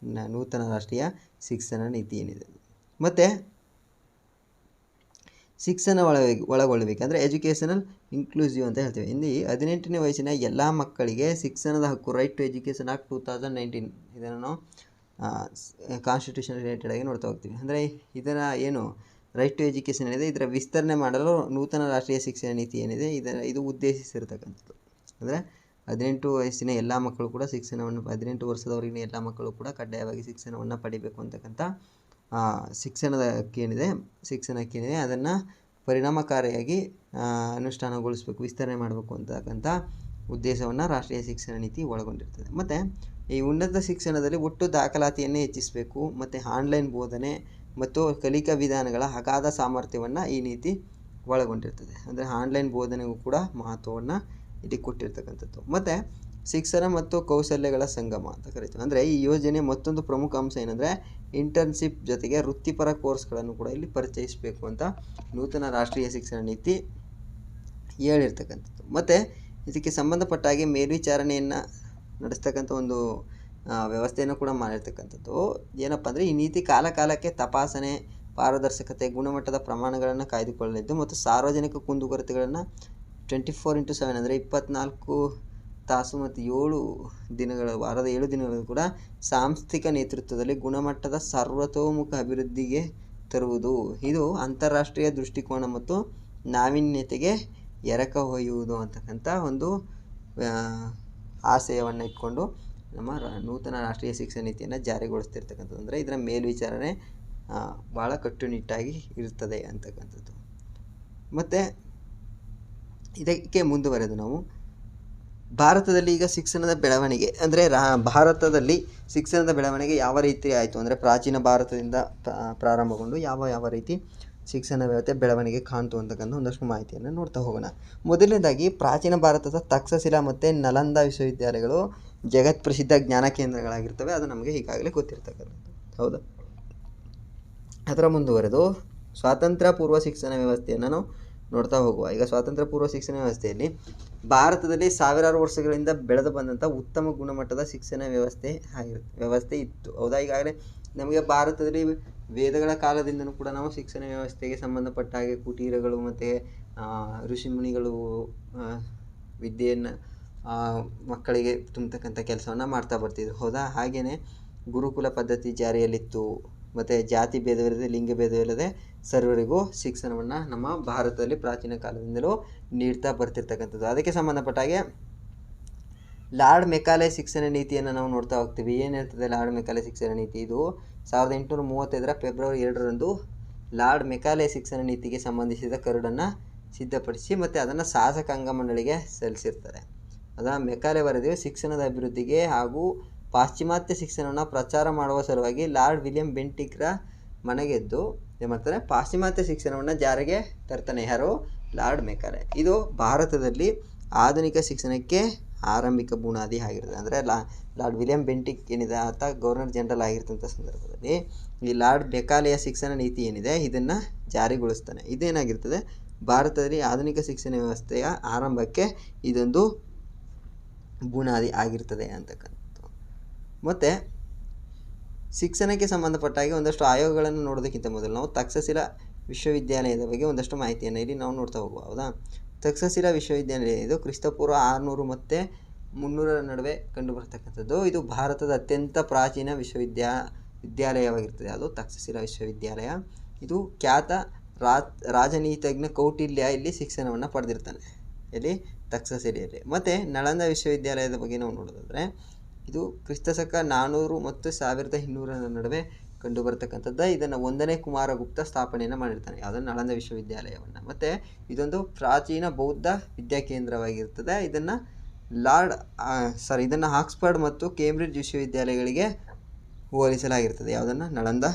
ನೂತನ ರಾಷ್ಟ್ರೀಯ ಶಿಕ್ಷಣ ನೀತಿ ಏನಿದೆ. ಮತ್ತು ಶಿಕ್ಷಣ ಒಳಗೊಳ್ಳಬೇಕು ಅಂದರೆ ಎಜುಕೇಷನಲ್ ಇನ್ಕ್ಲೂಸಿವ್ ಅಂತ ಹೇಳ್ತೀವಿ. ಇಲ್ಲಿ 18ನೇ ವಯಸ್ಸಿನ ಎಲ್ಲ ಮಕ್ಕಳಿಗೆ ಶಿಕ್ಷಣದ ಹಕ್ಕು, ರೈಟ್ ಟು ಎಜುಕೇಷನ್ ಆಕ್ಟ್ 2019 ಇದನ್ನು ನಾವು ಕಾನ್ಸ್ಟಿಟ್ಯೂಷನ್ ರಿಲೇಟೆಡ್ ಆಗಿ ನೋಡ್ತಾ ಹೋಗ್ತೀವಿ. ಅಂದರೆ ಇದರ ಏನು ರೈಟ್ ಟು ಎಜುಕೇಷನ್ ಏನಿದೆ ಇದರ ವಿಸ್ತರಣೆ ಮಾಡಲು ನೂತನ ರಾಷ್ಟ್ರೀಯ ಶಿಕ್ಷಣ ನೀತಿ ಏನಿದೆ ಇದು ಉದ್ದೇಶಿಸಿರ್ತಕ್ಕಂಥದ್ದು. ಅಂದರೆ 18 ವಯಸ್ಸಿನ ಎಲ್ಲ ಮಕ್ಕಳು ಕೂಡ ಶಿಕ್ಷಣವನ್ನು 18 ವರ್ಷದವರೆಗಿನ ಎಲ್ಲ ಮಕ್ಕಳು ಕೂಡ ಕಡ್ಡಾಯವಾಗಿ ಶಿಕ್ಷಣವನ್ನು ಪಡಿಬೇಕು ಅಂತಕ್ಕಂಥ ಶಿಕ್ಷಣಕ್ಕೇನಿದೆ ಅದನ್ನು ಪರಿಣಾಮಕಾರಿಯಾಗಿ ಅನುಷ್ಠಾನಗೊಳಿಸಬೇಕು, ವಿಸ್ತರಣೆ ಮಾಡಬೇಕು ಅಂತಕ್ಕಂಥ ಉದ್ದೇಶವನ್ನು ರಾಷ್ಟ್ರೀಯ ಶಿಕ್ಷಣ ನೀತಿ ಒಳಗೊಂಡಿರ್ತದೆ. ಮತ್ತು ಈ ಉನ್ನತ ಶಿಕ್ಷಣದಲ್ಲಿ ಒಟ್ಟು ದಾಖಲಾತಿಯನ್ನೇ ಹೆಚ್ಚಿಸಬೇಕು ಮತ್ತು ಆನ್ಲೈನ್ ಬೋಧನೆ ಮತ್ತು ಕಲಿಕಾ ವಿಧಾನಗಳ ಅಗಾಧ ಸಾಮರ್ಥ್ಯವನ್ನು ಈ ನೀತಿ ಒಳಗೊಂಡಿರ್ತದೆ. ಅಂದರೆ ಆನ್ಲೈನ್ ಬೋಧನೆಗೂ ಕೂಡ ಮಹತ್ವವನ್ನು ಇಲ್ಲಿ ಕೊಟ್ಟಿರ್ತಕ್ಕಂಥದ್ದು. ಮತ್ತು ಶಿಕ್ಷಣ ಮತ್ತು ಕೌಶಲ್ಯಗಳ ಸಂಗಮ ಅಂತ ಕರಿತೀವಿ. ಅಂದರೆ ಈ ಯೋಜನೆ ಮತ್ತೊಂದು ಪ್ರಮುಖ ಅಂಶ ಏನಂದರೆ ಇಂಟರ್ನ್ಶಿಪ್ ಜೊತೆಗೆ ವೃತ್ತಿಪರ ಕೋರ್ಸ್ಗಳನ್ನು ಕೂಡ ಇಲ್ಲಿ ಪರಿಚಯಿಸಬೇಕು ಅಂತ ನೂತನ ರಾಷ್ಟ್ರೀಯ ಶಿಕ್ಷಣ ನೀತಿ ಹೇಳಿರ್ತಕ್ಕಂಥದ್ದು. ಮತ್ತು ಇದಕ್ಕೆ ಸಂಬಂಧಪಟ್ಟ ಹಾಗೆ ಮೇಲ್ವಿಚಾರಣೆಯನ್ನು ನಡೆಸ್ತಕ್ಕಂಥ ಒಂದು ವ್ಯವಸ್ಥೆಯನ್ನು ಕೂಡ ಮಾಡಿರ್ತಕ್ಕಂಥದ್ದು. ಏನಪ್ಪ ಅಂದರೆ ಈ ನೀತಿ ಕಾಲಕಾಲಕ್ಕೆ ತಪಾಸಣೆ, ಪಾರದರ್ಶಕತೆ, ಗುಣಮಟ್ಟದ ಪ್ರಮಾಣಗಳನ್ನು ಕಾಯ್ದುಕೊಳ್ಳಲಿದ್ದು ಮತ್ತು ಸಾರ್ವಜನಿಕ ಕುಂದುಕೊರತೆಗಳನ್ನು 24/7 ಅಂದರೆ 24 ತಾಸು ಮತ್ತು 7 ದಿನಗಳ ವಾರದ 7 ದಿನಗಳು ಕೂಡ ಸಾಂಸ್ಥಿಕ ನೇತೃತ್ವದಲ್ಲಿ ಗುಣಮಟ್ಟದ ಸರ್ವತೋಮುಖ ಅಭಿವೃದ್ಧಿಗೆ ತರುವುದು. ಇದು ಅಂತಾರಾಷ್ಟ್ರೀಯ ದೃಷ್ಟಿಕೋನ ಮತ್ತು ನಾವೀನ್ಯತೆಗೆ ಎರಕ ಹೊಯ್ಯುವುದು ಅಂತಕ್ಕಂಥ ಒಂದು ಆಶಯವನ್ನು ಇಟ್ಕೊಂಡು ನಮ್ಮ ನೂತನ ರಾಷ್ಟ್ರೀಯ ಶಿಕ್ಷಣ ನೀತಿಯನ್ನು ಜಾರಿಗೊಳಿಸ್ತಿರ್ತಕ್ಕಂಥದ್ದು. ಅಂದರೆ ಇದರ ಮೇಲ್ವಿಚಾರಣೆ ಭಾಳ ಕಟ್ಟುನಿಟ್ಟಾಗಿ ಇರ್ತದೆ ಅಂತಕ್ಕಂಥದ್ದು. ಮತ್ತು ಇದಕ್ಕೆ ಮುಂದುವರೆದು ನಾವು ಭಾರತದಲ್ಲಿ ಈಗ ಶಿಕ್ಷಣದ ಬೆಳವಣಿಗೆ ಅಂದರೆ ಭಾರತದಲ್ಲಿ ಶಿಕ್ಷಣದ ಬೆಳವಣಿಗೆ ಯಾವ ರೀತಿ ಆಯಿತು ಅಂದರೆ ಪ್ರಾಚೀನ ಭಾರತದಿಂದ ಪ್ರಾರಂಭಗೊಂಡು ಯಾವ ರೀತಿ ಶಿಕ್ಷಣ ವ್ಯವಸ್ಥೆ ಬೆಳವಣಿಗೆ ಕಾಣ್ತು ಅಂತಕ್ಕಂಥ ಒಂದಷ್ಟು ಮಾಹಿತಿಯನ್ನು ನೋಡ್ತಾ ಹೋಗೋಣ. ಮೊದಲನೇದಾಗಿ ಪ್ರಾಚೀನ ಭಾರತದ ತಕ್ಷಶಿಲಾ ಮತ್ತು ನಲಂದ ವಿಶ್ವವಿದ್ಯಾಲಯಗಳು ಜಗತ್ ಪ್ರಸಿದ್ಧ ಜ್ಞಾನ ಕೇಂದ್ರಗಳಾಗಿರ್ತವೆ. ಅದು ನಮಗೆ ಈಗಾಗಲೇ ಗೊತ್ತಿರ್ತಕ್ಕಂಥದ್ದು, ಹೌದಾ. ಅದರ ಮುಂದುವರೆದು ಸ್ವಾತಂತ್ರ್ಯ ಪೂರ್ವ ಶಿಕ್ಷಣ ವ್ಯವಸ್ಥೆಯನ್ನು ನಾವು ನೋಡ್ತಾ ಹೋಗುವ. ಈಗ ಸ್ವಾತಂತ್ರ್ಯ ಪೂರ್ವ ಶಿಕ್ಷಣ ವ್ಯವಸ್ಥೆಯಲ್ಲಿ ಭಾರತದಲ್ಲಿ ಸಾವಿರಾರು ವರ್ಷಗಳಿಂದ ಬೆಳೆದು ಬಂದಂಥ ಉತ್ತಮ ಗುಣಮಟ್ಟದ ಶಿಕ್ಷಣ ವ್ಯವಸ್ಥೆ ಇತ್ತು, ಹೌದಾ. ಈಗಾಗಲೇ ನಮಗೆ ಭಾರತದಲ್ಲಿ ವೇದಗಳ ಕಾಲದಿಂದನೂ ಕೂಡ ನಾವು ಶಿಕ್ಷಣ ವ್ಯವಸ್ಥೆಗೆ ಸಂಬಂಧಪಟ್ಟ ಹಾಗೆ ಕುಟೀರಗಳು ಮತ್ತು ಋಷಿಮುನಿಗಳು ವಿದ್ಯೆಯನ್ನು ಮಕ್ಕಳಿಗೆ ತುಂಬತಕ್ಕಂಥ ಕೆಲಸವನ್ನು ಮಾಡ್ತಾ ಬರ್ತಿದ್ರು, ಹೌದಾ. ಹಾಗೆಯೇ ಗುರುಕುಲ ಪದ್ಧತಿ ಜಾರಿಯಲ್ಲಿತ್ತು ಮತ್ತು ಜಾತಿ ಭೇದವಿಲ್ಲದೆ ಲಿಂಗ ಭೇದವಿಲ್ಲದೆ ಸರ್ವರಿಗೂ ಶಿಕ್ಷಣವನ್ನು ನಮ್ಮ ಭಾರತದಲ್ಲಿ ಪ್ರಾಚೀನ ಕಾಲದಿಂದಲೂ ನೀಡ್ತಾ ಬರ್ತಿರ್ತಕ್ಕಂಥದ್ದು. ಅದಕ್ಕೆ ಸಂಬಂಧಪಟ್ಟ ಹಾಗೆ ಲಾರ್ಡ್ ಮೆಕಾಲೆ ಶಿಕ್ಷಣ ನೀತಿಯನ್ನು ನಾವು ನೋಡ್ತಾ ಹೋಗ್ತೀವಿ. ಏನು ಹೇಳ್ತದೆ ಲಾರ್ಡ್ ಮೆಕಾಲೆ ಶಿಕ್ಷಣ ನೀತಿ? ಇದು 1835 ಫೆಬ್ರವರಿ 2ರಂದು ಲಾರ್ಡ್ ಮೆಕಾಲೆ ಶಿಕ್ಷಣ ನೀತಿಗೆ ಸಂಬಂಧಿಸಿದ ಕರಡನ್ನು ಸಿದ್ಧಪಡಿಸಿ ಮತ್ತು ಅದನ್ನು ಶಾಸಕಾಂಗ ಮಂಡಳಿಗೆ ಸಲ್ಲಿಸಿರ್ತಾರೆ. ಅದರ ಮೆಕಾಲೆ ವರದಿಯು ಶಿಕ್ಷಣದ ಅಭಿವೃದ್ಧಿಗೆ ಹಾಗೂ ಪಾಶ್ಚಿಮಾತ್ಯ ಶಿಕ್ಷಣವನ್ನು ಪ್ರಚಾರ ಮಾಡುವ ಸಲುವಾಗಿ ಲಾರ್ಡ್ ವಿಲಿಯಂ ಬೆಂಟಿಕ್ರ ಮನೆಗೆದ್ದು ಏನು ಮಾಡ್ತಾರೆ, ಪಾಶ್ಚಿಮಾತ್ಯ ಶಿಕ್ಷಣವನ್ನು ಜಾರಿಗೆ ತರ್ತಾನೆ. ಯಾರು? Lord Macaulay. ಇದು ಭಾರತದಲ್ಲಿ ಆಧುನಿಕ ಶಿಕ್ಷಣಕ್ಕೆ ಆರಂಭಿಕ ಬುನಾದಿ ಆಗಿರ್ತದೆ. ಅಂದರೆ ಲಾರ್ಡ್ ವಿಲಿಯಂ ಬೆಂಟಿಕ್ ಏನಿದೆ ಆತ ಗವರ್ನರ್ ಜನರಲ್ ಆಗಿರ್ತಂಥ ಸಂದರ್ಭದಲ್ಲಿ ಈ ಲಾರ್ಡ್ ಮೆಕಾಲೆಯ ಶಿಕ್ಷಣ ನೀತಿ ಏನಿದೆ ಇದನ್ನು ಜಾರಿಗೊಳಿಸ್ತಾನೆ. ಇದೇನಾಗಿರ್ತದೆ, ಭಾರತದಲ್ಲಿ ಆಧುನಿಕ ಶಿಕ್ಷಣ ವ್ಯವಸ್ಥೆಯ ಆರಂಭಕ್ಕೆ ಇದೊಂದು ಬುನಾದಿ ಆಗಿರ್ತದೆ ಅಂತಕ್ಕಂಥದ್ದು. ಮತ್ತು ಶಿಕ್ಷಣಕ್ಕೆ ಸಂಬಂಧಪಟ್ಟ ಹಾಗೆ ಒಂದಷ್ಟು ಆಯೋಗಗಳನ್ನು ನೋಡೋದಕ್ಕಿಂತ ಮೊದಲು ನಾವು ತಕ್ಷಶಿಲಾ ವಿಶ್ವವಿದ್ಯಾಲಯದ ಬಗ್ಗೆ ಒಂದಷ್ಟು ಮಾಹಿತಿಯನ್ನು ಇಲ್ಲಿ ನಾವು ನೋಡ್ತಾ ಹೋಗುವ, ಹೌದಾ. ತಕ್ಷಶಿಲಾ ವಿಶ್ವವಿದ್ಯಾಲಯ ಇದು ಕ್ರಿಸ್ತಪೂರ್ವ 600 ಮತ್ತು 300 ನಡುವೆ ಕಂಡುಬರ್ತಕ್ಕಂಥದ್ದು. ಇದು ಭಾರತದ ಅತ್ಯಂತ ಪ್ರಾಚೀನ ವಿದ್ಯಾಲಯವಾಗಿರ್ತದೆ. ಅದು ತಕ್ಷಶಿಲಾ ವಿಶ್ವವಿದ್ಯಾಲಯ. ಇದು ಖ್ಯಾತ ರಾಜನೀತಿಜ್ಞ ಕೌಟಿಲ್ಯ ಇಲ್ಲಿ ಶಿಕ್ಷಣವನ್ನು ಪಡೆದಿರ್ತಾನೆ, ಇಲ್ಲಿ ತಕ್ಷಶಿಲೆಯಲ್ಲಿ. ಮತ್ತು ನಳಂದ ವಿಶ್ವವಿದ್ಯಾಲಯದ ಬಗ್ಗೆ ನಾವು ನೋಡೋದಾದರೆ ಇದು ಕ್ರಿಸ್ತಶಕ 400 ಮತ್ತು 1200 ನಡುವೆ ಕಂಡುಬರ್ತಕ್ಕಂಥದ್ದು. ಇದನ್ನು 1ನೇ ಕುಮಾರಗುಪ್ತ ಸ್ಥಾಪನೆಯನ್ನು ಮಾಡಿರ್ತಾನೆ, ಯಾವುದನ್ನು? ನಳಂದ ವಿಶ್ವವಿದ್ಯಾಲಯವನ್ನು. ಮತ್ತು ಇದೊಂದು ಪ್ರಾಚೀನ ಬೌದ್ಧ ವಿದ್ಯಾಕೇಂದ್ರವಾಗಿರ್ತದೆ. ಇದನ್ನು ಇದನ್ನು ಆಕ್ಸ್ಫರ್ಡ್ ಮತ್ತು ಕೇಂಬ್ರಿಡ್ಜ್ ವಿಶ್ವವಿದ್ಯಾಲಯಗಳಿಗೆ ಹೋಲಿಸಲಾಗಿರ್ತದೆ, ಯಾವುದನ್ನು? ನಳಂದ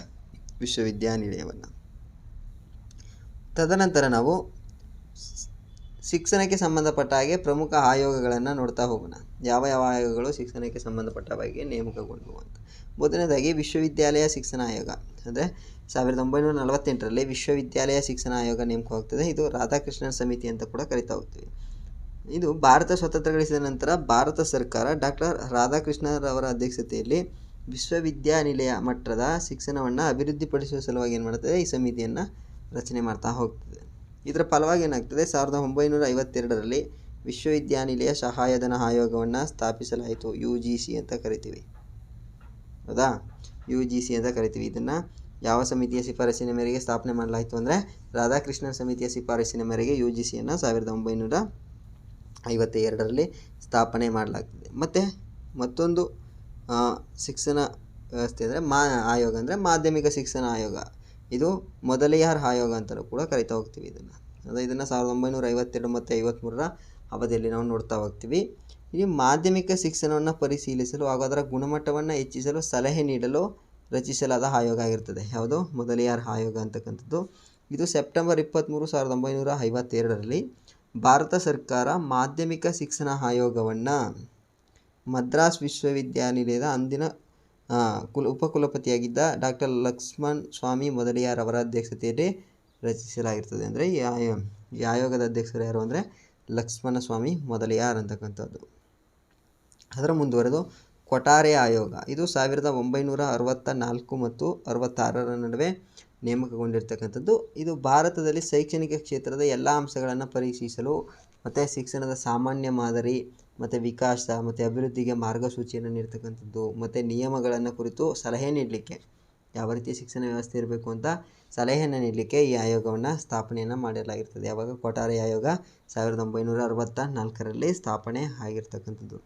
ವಿಶ್ವವಿದ್ಯಾನಿಲಯವನ್ನು. ತದನಂತರ ನಾವು ಶಿಕ್ಷಣಕ್ಕೆ ಸಂಬಂಧಪಟ್ಟ ಹಾಗೆ ಪ್ರಮುಖ ಆಯೋಗಗಳನ್ನು ನೋಡ್ತಾ ಹೋಗೋಣ. ಯಾವ ಆಯೋಗಗಳು ಶಿಕ್ಷಣಕ್ಕೆ ಸಂಬಂಧಪಟ್ಟ ಬಗ್ಗೆ ನೇಮಕಗೊಂಡವು ಅಂತ. ಮೊದಲನೇದಾಗಿ ವಿಶ್ವವಿದ್ಯಾಲಯ ಶಿಕ್ಷಣ ಆಯೋಗ. ಅಂದರೆ 1948ರಲ್ಲಿ ವಿಶ್ವವಿದ್ಯಾಲಯ ಶಿಕ್ಷಣ ಆಯೋಗ ನೇಮಕವಾಗ್ತದೆ. ಇದು ರಾಧಾಕೃಷ್ಣನ್ ಸಮಿತಿ ಅಂತ ಕೂಡ ಕರಿತಾ ಹೋಗ್ತೀವಿ. ಇದು ಭಾರತ ಸ್ವತಂತ್ರ ಗಳಿಸಿದ ನಂತರ ಭಾರತ ಸರ್ಕಾರ ಡಾಕ್ಟರ್ ರಾಧಾಕೃಷ್ಣರವರ ಅಧ್ಯಕ್ಷತೆಯಲ್ಲಿ ವಿಶ್ವವಿದ್ಯಾನಿಲಯ ಮಟ್ಟದ ಶಿಕ್ಷಣವನ್ನು ಅಭಿವೃದ್ಧಿಪಡಿಸುವ ಸಲುವಾಗಿ ಏನು ಮಾಡ್ತದೆ, ಈ ಸಮಿತಿಯನ್ನು ರಚನೆ ಮಾಡ್ತಾ ಹೋಗ್ತದೆ. ಇದರ ಫಲವಾಗಿ ಏನಾಗ್ತದೆ, 1952ರಲ್ಲಿ ವಿಶ್ವವಿದ್ಯಾನಿಲಯ ಸಹಾಯಧನ ಆಯೋಗವನ್ನು ಸ್ಥಾಪಿಸಲಾಯಿತು. UGC ಅಂತ ಕರಿತೀವಿ, ಹೌದಾ. UGC ಅಂತ ಕರಿತೀವಿ. ಇದನ್ನು ಯಾವ ಸಮಿತಿಯ ಶಿಫಾರಸಿನ ಮೇರೆಗೆ ಸ್ಥಾಪನೆ ಮಾಡಲಾಯಿತು ಅಂದರೆ ರಾಧಾಕೃಷ್ಣನ್ ಸಮಿತಿಯ ಶಿಫಾರಸಿನ ಮೇರೆಗೆ UGCಯನ್ನು 1952ರಲ್ಲಿ ಸ್ಥಾಪನೆ ಮಾಡಲಾಗ್ತದೆ. ಮತ್ತು ಮತ್ತೊಂದು ಶಿಕ್ಷಣ ವ್ಯವಸ್ಥೆ ಅಂದರೆ ಆಯೋಗ ಅಂದರೆ ಮಾಧ್ಯಮಿಕ ಶಿಕ್ಷಣ ಆಯೋಗ. ಇದು ಮೊದಲಿಯಾರ್ ಆಯೋಗ ಅಂತಲೂ ಕೂಡ ಕರಿತಾ ಹೋಗ್ತೀವಿ ಇದನ್ನು. ಇದನ್ನು 1952 ಮತ್ತು 53ರ ಅವಧಿಯಲ್ಲಿ ನಾವು ನೋಡ್ತಾ ಹೋಗ್ತೀವಿ. ಈ ಮಾಧ್ಯಮಿಕ ಶಿಕ್ಷಣವನ್ನು ಪರಿಶೀಲಿಸಲು ಹಾಗೂ ಅದರ ಗುಣಮಟ್ಟವನ್ನು ಹೆಚ್ಚಿಸಲು ಸಲಹೆ ನೀಡಲು ರಚಿಸಲಾದ ಆಯೋಗ ಆಗಿರ್ತದೆ. ಯಾವುದು? ಮೊದಲಿಯಾರ್ ಆಯೋಗ ಅಂತಕ್ಕಂಥದ್ದು. ಇದು ಸೆಪ್ಟೆಂಬರ್ 23, 1952ರಲ್ಲಿ ಭಾರತ ಸರ್ಕಾರ ಮಾಧ್ಯಮಿಕ ಶಿಕ್ಷಣ ಆಯೋಗವನ್ನು ಮದ್ರಾಸ್ ವಿಶ್ವವಿದ್ಯಾನಿಲಯದ ಅಂದಿನ ಉಪಕುಲಪತಿಯಾಗಿದ್ದ ಡಾಕ್ಟರ್ ಲಕ್ಷ್ಮಣ್ ಸ್ವಾಮಿ ಮೊದಲಿಯಾರ್ ಅವರ ಅಧ್ಯಕ್ಷತೆಯಲ್ಲಿ ರಚಿಸಲಾಗಿರ್ತದೆ. ಅಂದರೆ ಈ ಆಯೋಗದ ಅಧ್ಯಕ್ಷರು ಯಾರು ಅಂದರೆ ಲಕ್ಷ್ಮಣ ಸ್ವಾಮಿ ಮೊದಲಿಯಾರ್ ಅಂತಕ್ಕಂಥದ್ದು. ಅದರ ಮುಂದುವರೆದು ಕೊಠಾರೆ ಆಯೋಗ. ಇದು 1964 ಮತ್ತು 66ರ ನಡುವೆ ನೇಮಕಗೊಂಡಿರ್ತಕ್ಕಂಥದ್ದು. ಇದು ಭಾರತದಲ್ಲಿ ಶೈಕ್ಷಣಿಕ ಕ್ಷೇತ್ರದ ಎಲ್ಲ ಅಂಶಗಳನ್ನು ಪರೀಕ್ಷಿಸಲು ಮತ್ತು ಶಿಕ್ಷಣದ ಸಾಮಾನ್ಯ ಮಾದರಿ ಮತ್ತು ವಿಕಾಸ ಮತ್ತು ಅಭಿವೃದ್ಧಿಗೆ ಮಾರ್ಗಸೂಚಿಯನ್ನು ನೀಡ್ತಕ್ಕಂಥದ್ದು ಮತ್ತು ನಿಯಮಗಳನ್ನು ಕುರಿತು ಸಲಹೆ ನೀಡಲಿಕ್ಕೆ ಯಾವ ರೀತಿ ಶಿಕ್ಷಣ ವ್ಯವಸ್ಥೆ ಇರಬೇಕು ಅಂತ ಸಲಹೆಯನ್ನು ನೀಡಲಿಕ್ಕೆ ಈ ಆಯೋಗವನ್ನು ಸ್ಥಾಪನೆಯನ್ನು ಮಾಡಲಾಗಿರ್ತದೆ. ಯಾವಾಗ? ಕೊಠಾರಿ ಆಯೋಗ 1964ರಲ್ಲಿ ಸ್ಥಾಪನೆ ಆಗಿರ್ತಕ್ಕಂಥದ್ದು.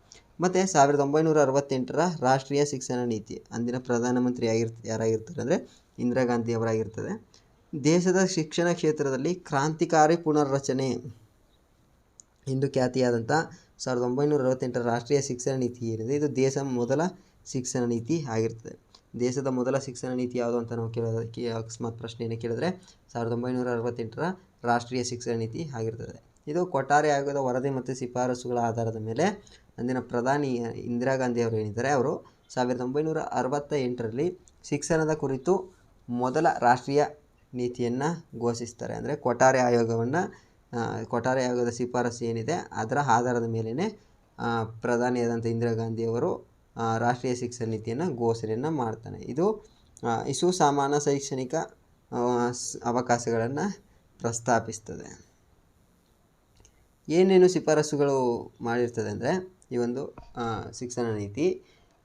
ಮತ್ತು 1968ರ ರಾಷ್ಟ್ರೀಯ ಶಿಕ್ಷಣ ನೀತಿ, ಅಂದಿನ ಪ್ರಧಾನಮಂತ್ರಿ ಯಾರಾಗಿರ್ತಾರೆ ಅಂದರೆ ಇಂದಿರಾ ಗಾಂಧಿ ಅವರಾಗಿರ್ತದೆ. ದೇಶದ ಶಿಕ್ಷಣ ಕ್ಷೇತ್ರದಲ್ಲಿ ಕ್ರಾಂತಿಕಾರಿ ಪುನರ್ರಚನೆ ಎಂದು ಖ್ಯಾತಿಯಾದಂಥ 1968ರ ರಾಷ್ಟ್ರೀಯ ಶಿಕ್ಷಣ ನೀತಿ ಏನಿದೆ, ಇದು ದೇಶದ ಮೊದಲ ಶಿಕ್ಷಣ ನೀತಿ ಆಗಿರ್ತದೆ. ದೇಶದ ಮೊದಲ ಶಿಕ್ಷಣ ನೀತಿ ಯಾವುದು ಅಂತ ನಾವು ಕೇಳೋದಕ್ಕೆ ಅಕಸ್ಮಾತ್ ಪ್ರಶ್ನೆಯನ್ನು ಕೇಳಿದ್ರೆ 1968ರ ರಾಷ್ಟ್ರೀಯ ಶಿಕ್ಷಣ ನೀತಿ ಆಗಿರ್ತದೆ. ಇದು ಕೊಠಾರಿ ಆಯೋಗದ ವರದಿ ಮತ್ತು ಶಿಫಾರಸುಗಳ ಆಧಾರದ ಮೇಲೆ ಅಂದಿನ ಪ್ರಧಾನಿ ಇಂದಿರಾ ಗಾಂಧಿ ಅವರು ಏನಿದ್ದಾರೆ, ಅವರು 1968ರಲ್ಲಿ ಶಿಕ್ಷಣದ ಕುರಿತು ಮೊದಲ ರಾಷ್ಟ್ರೀಯ ನೀತಿಯನ್ನು ಘೋಷಿಸ್ತಾರೆ. ಅಂದರೆ ಕೊಠಾರಿ ಆಯೋಗದ ಶಿಫಾರಸು ಏನಿದೆ ಅದರ ಆಧಾರದ ಮೇಲೇ ಪ್ರಧಾನಿಯಾದಂಥ ಇಂದಿರಾ ಗಾಂಧಿಯವರು ರಾಷ್ಟ್ರೀಯ ಶಿಕ್ಷಣ ನೀತಿಯನ್ನು ಘೋಷಣೆಯನ್ನು ಮಾಡ್ತಾನೆ. ಇದು ಸುಸಮಾನ ಶೈಕ್ಷಣಿಕ ಅವಕಾಶಗಳನ್ನು ಪ್ರಸ್ತಾಪಿಸ್ತದೆ. ಏನೇನು ಶಿಫಾರಸುಗಳು ಮಾಡಿರ್ತದೆ ಅಂದರೆ, ಈ ಒಂದು ಶಿಕ್ಷಣ ನೀತಿ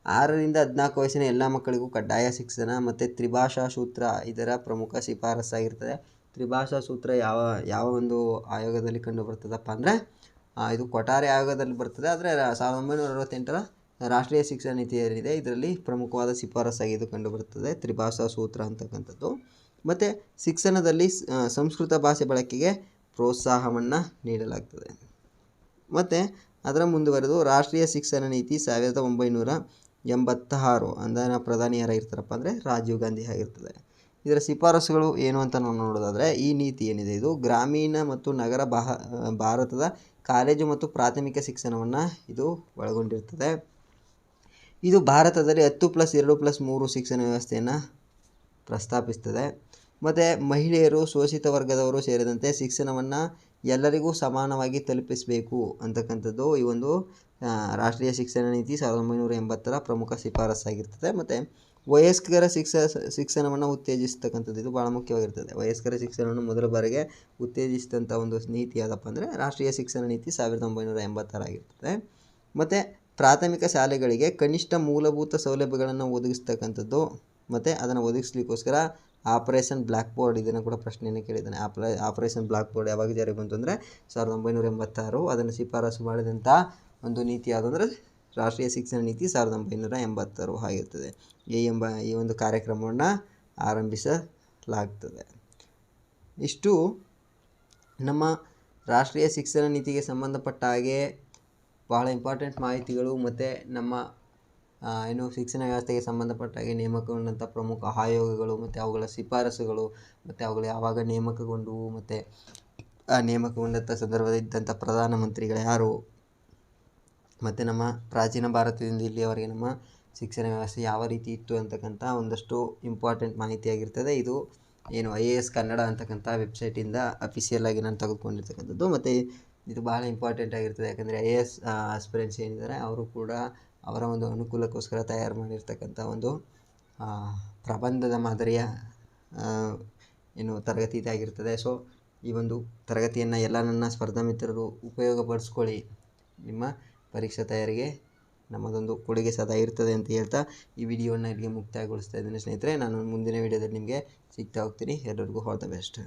6ರಿಂದ 14 ವಯಸ್ಸಿನ ಎಲ್ಲ ಮಕ್ಕಳಿಗೂ ಕಡ್ಡಾಯ ಶಿಕ್ಷಣ ಮತ್ತು ತ್ರಿಭಾಷಾ ಸೂತ್ರ ಇದರ ಪ್ರಮುಖ ಶಿಫಾರಸ್ಸಾಗಿರ್ತದೆ. ತ್ರಿಭಾಷಾ ಸೂತ್ರ ಯಾವ ಒಂದು ಆಯೋಗದಲ್ಲಿ ಕಂಡು ಬರ್ತದಪ್ಪ ಅಂದರೆ, ಇದು ಕೊಠಾರಿ ಆಯೋಗದಲ್ಲಿ ಬರ್ತದೆ. ಆದರೆ 1968ರ ರಾಷ್ಟ್ರೀಯ ಶಿಕ್ಷಣ ನೀತಿ ಏನಿದೆ ಇದರಲ್ಲಿ ಪ್ರಮುಖವಾದ ಶಿಫಾರಸ್ಸಾಗಿ ಇದು ಕಂಡುಬರುತ್ತದೆ, ತ್ರಿಭಾಷಾ ಸೂತ್ರ ಅಂತಕ್ಕಂಥದ್ದು. ಮತ್ತು ಶಿಕ್ಷಣದಲ್ಲಿ ಸಂಸ್ಕೃತ ಭಾಷೆ ಬಳಕೆಗೆ ಪ್ರೋತ್ಸಾಹವನ್ನು ನೀಡಲಾಗ್ತದೆ. ಮತ್ತು ಅದರ ಮುಂದುವರೆದು ರಾಷ್ಟ್ರೀಯ ಶಿಕ್ಷಣ ನೀತಿ 1986 ಅಂದಿನ ಪ್ರಧಾನಿ ಯಾರಾಗಿರ್ತಾರಪ್ಪ ಅಂದರೆ ರಾಜೀವ್ ಗಾಂಧಿ ಆಗಿರ್ತದೆ. ಇದರ ಶಿಫಾರಸುಗಳು ಏನು ಅಂತ ನಾವು ನೋಡೋದಾದರೆ, ಈ ನೀತಿ ಏನಿದೆ ಇದು ಗ್ರಾಮೀಣ ಮತ್ತು ನಗರ ಭಾರತದ ಕಾಲೇಜು ಮತ್ತು ಪ್ರಾಥಮಿಕ ಶಿಕ್ಷಣವನ್ನು ಇದು ಒಳಗೊಂಡಿರ್ತದೆ. ಇದು ಭಾರತದಲ್ಲಿ 10+2+3 ಶಿಕ್ಷಣ ವ್ಯವಸ್ಥೆಯನ್ನು ಪ್ರಸ್ತಾಪಿಸ್ತದೆ. ಮತ್ತು ಮಹಿಳೆಯರು, ಶೋಷಿತ ವರ್ಗದವರು ಸೇರಿದಂತೆ ಶಿಕ್ಷಣವನ್ನು ಎಲ್ಲರಿಗೂ ಸಮಾನವಾಗಿ ತಲುಪಿಸಬೇಕು ಅಂತಕ್ಕಂಥದ್ದು ಈ ಒಂದು ರಾಷ್ಟ್ರೀಯ ಶಿಕ್ಷಣ ನೀತಿ 1980ರ ಪ್ರಮುಖ ಶಿಫಾರಸ್ಸಾಗಿರ್ತದೆ. ಮತ್ತು ವಯಸ್ಕರ ಶಿಕ್ಷಣವನ್ನು ಉತ್ತೇಜಿಸ್ತಕ್ಕಂಥದ್ದು ಇದು ಭಾಳ ಮುಖ್ಯವಾಗಿರ್ತದೆ. ವಯಸ್ಕರ ಶಿಕ್ಷಣವನ್ನು ಮೊದಲ ಬಾರಿಗೆ ಉತ್ತೇಜಿಸಿದಂಥ ಒಂದು ನೀತಿ ಯಾವುದಪ್ಪ ಅಂದರೆ ರಾಷ್ಟ್ರೀಯ ಶಿಕ್ಷಣ ನೀತಿ 1980ರಾಗಿರ್ತದೆ. ಮತ್ತು ಪ್ರಾಥಮಿಕ ಶಾಲೆಗಳಿಗೆ ಕನಿಷ್ಠ ಮೂಲಭೂತ ಸೌಲಭ್ಯಗಳನ್ನು ಒದಗಿಸ್ತಕ್ಕಂಥದ್ದು. ಮತ್ತು ಅದನ್ನು ಒದಗಿಸ್ಲಿಕ್ಕೋಸ್ಕರ ಆಪರೇಷನ್ ಬ್ಲ್ಯಾಕ್ ಬೋರ್ಡ್, ಇದನ್ನು ಕೂಡ ಪ್ರಶ್ನೆಯನ್ನು ಕೇಳಿದ್ದಾನೆ. ಆಪರೇಷನ್ ಬ್ಲ್ಯಾಕ್ ಬೋರ್ಡ್ ಯಾವಾಗ ಜಾರಿಗೆ ಬಂತು ಅಂದರೆ 1986. ಅದನ್ನು ಶಿಫಾರಸು ಮಾಡಿದಂಥ ಒಂದು ನೀತಿ ಯಾವುದು ಅಂದರೆ ರಾಷ್ಟ್ರೀಯ ಶಿಕ್ಷಣ ನೀತಿ 1980 ಆಗಿರ್ತದೆ. ಈ ಒಂದು ಕಾರ್ಯಕ್ರಮವನ್ನು ಆರಂಭಿಸಲಾಗ್ತದೆ. ಇಷ್ಟು ನಮ್ಮ ರಾಷ್ಟ್ರೀಯ ಶಿಕ್ಷಣ ನೀತಿಗೆ ಸಂಬಂಧಪಟ್ಟ ಹಾಗೆ ಬಹಳ ಇಂಪಾರ್ಟೆಂಟ್ ಮಾಹಿತಿಗಳು ಮತ್ತು ನಮ್ಮ ಶಿಕ್ಷಣ ವ್ಯವಸ್ಥೆಗೆ ಸಂಬಂಧಪಟ್ಟ ಹಾಗೆ ನೇಮಕಗೊಂಡಂಥ ಪ್ರಮುಖ ಆಯೋಗಗಳು ಮತ್ತು ಅವುಗಳ ಶಿಫಾರಸುಗಳು ಮತ್ತು ಅವುಗಳು ಯಾವಾಗ ನೇಮಕಗೊಂಡವು ಮತ್ತು ಆ ನೇಮಕಗೊಂಡಂಥ ಸಂದರ್ಭದಲ್ಲಿದ್ದಂಥ ಪ್ರಧಾನಮಂತ್ರಿಗಳು ಯಾರು, ಮತ್ತು ನಮ್ಮ ಪ್ರಾಚೀನ ಭಾರತದಿಂದ ಇಲ್ಲಿಯವರೆಗೆ ನಮ್ಮ ಶಿಕ್ಷಣ ವ್ಯವಸ್ಥೆ ಯಾವ ರೀತಿ ಇತ್ತು ಅಂತಕ್ಕಂಥ ಒಂದಷ್ಟು ಇಂಪಾರ್ಟೆಂಟ್ ಮಾಹಿತಿಯಾಗಿರ್ತದೆ. ಇದು IAS ಕನ್ನಡ ಅಂತಕ್ಕಂಥ ವೆಬ್ಸೈಟಿಂದ ಅಫಿಷಿಯಲ್ ಆಗಿ ನಾನು ತೆಗೆದುಕೊಂಡಿರ್ತಕ್ಕಂಥದ್ದು. ಮತ್ತು ಇದು ಬಹಳ ಇಂಪಾರ್ಟೆಂಟ್ ಆಗಿರ್ತದೆ. ಯಾಕಂದರೆ IAS ಆಸ್ಪಿರೆಂಟ್ಸ್ ಏನಿದ್ದಾರೆ ಅವರು ಕೂಡ ಅವರ ಒಂದು ಅನುಕೂಲಕ್ಕೋಸ್ಕರ ತಯಾರು ಮಾಡಿರ್ತಕ್ಕಂಥ ಒಂದು ಪ್ರಬಂಧದ ಮಾದರಿಯ ತರಗತಿ ಇದಾಗಿರ್ತದೆ. ಸೊ ಈ ಒಂದು ತರಗತಿಯನ್ನು ಎಲ್ಲ ನನ್ನ ಸ್ಪರ್ಧಾ ಮಿತ್ರರು ಉಪಯೋಗಪಡಿಸ್ಕೊಳ್ಳಿ. ನಿಮ್ಮ ಪರೀಕ್ಷಾ ತಯಾರಿಗೆ ನಮ್ಮದೊಂದು ಕೊಡುಗೆ ಸದಾ ಇರ್ತದೆ ಅಂತ ಹೇಳ್ತಾ ಈ ವಿಡಿಯೋವನ್ನು ಇಲ್ಲಿಗೆ ಮುಕ್ತಾಯಗೊಳಿಸ್ತಾ ಇದ್ದೀನಿ ಸ್ನೇಹಿತರೆ. ನಾನು ಮುಂದಿನ ವಿಡಿಯೋದಲ್ಲಿ ನಿಮಗೆ ಸಿಗ್ತಾ ಹೋಗ್ತೀನಿ. ಎಲ್ಲರಿಗೂ ಆಲ್ ದ ಬೆಸ್ಟ್.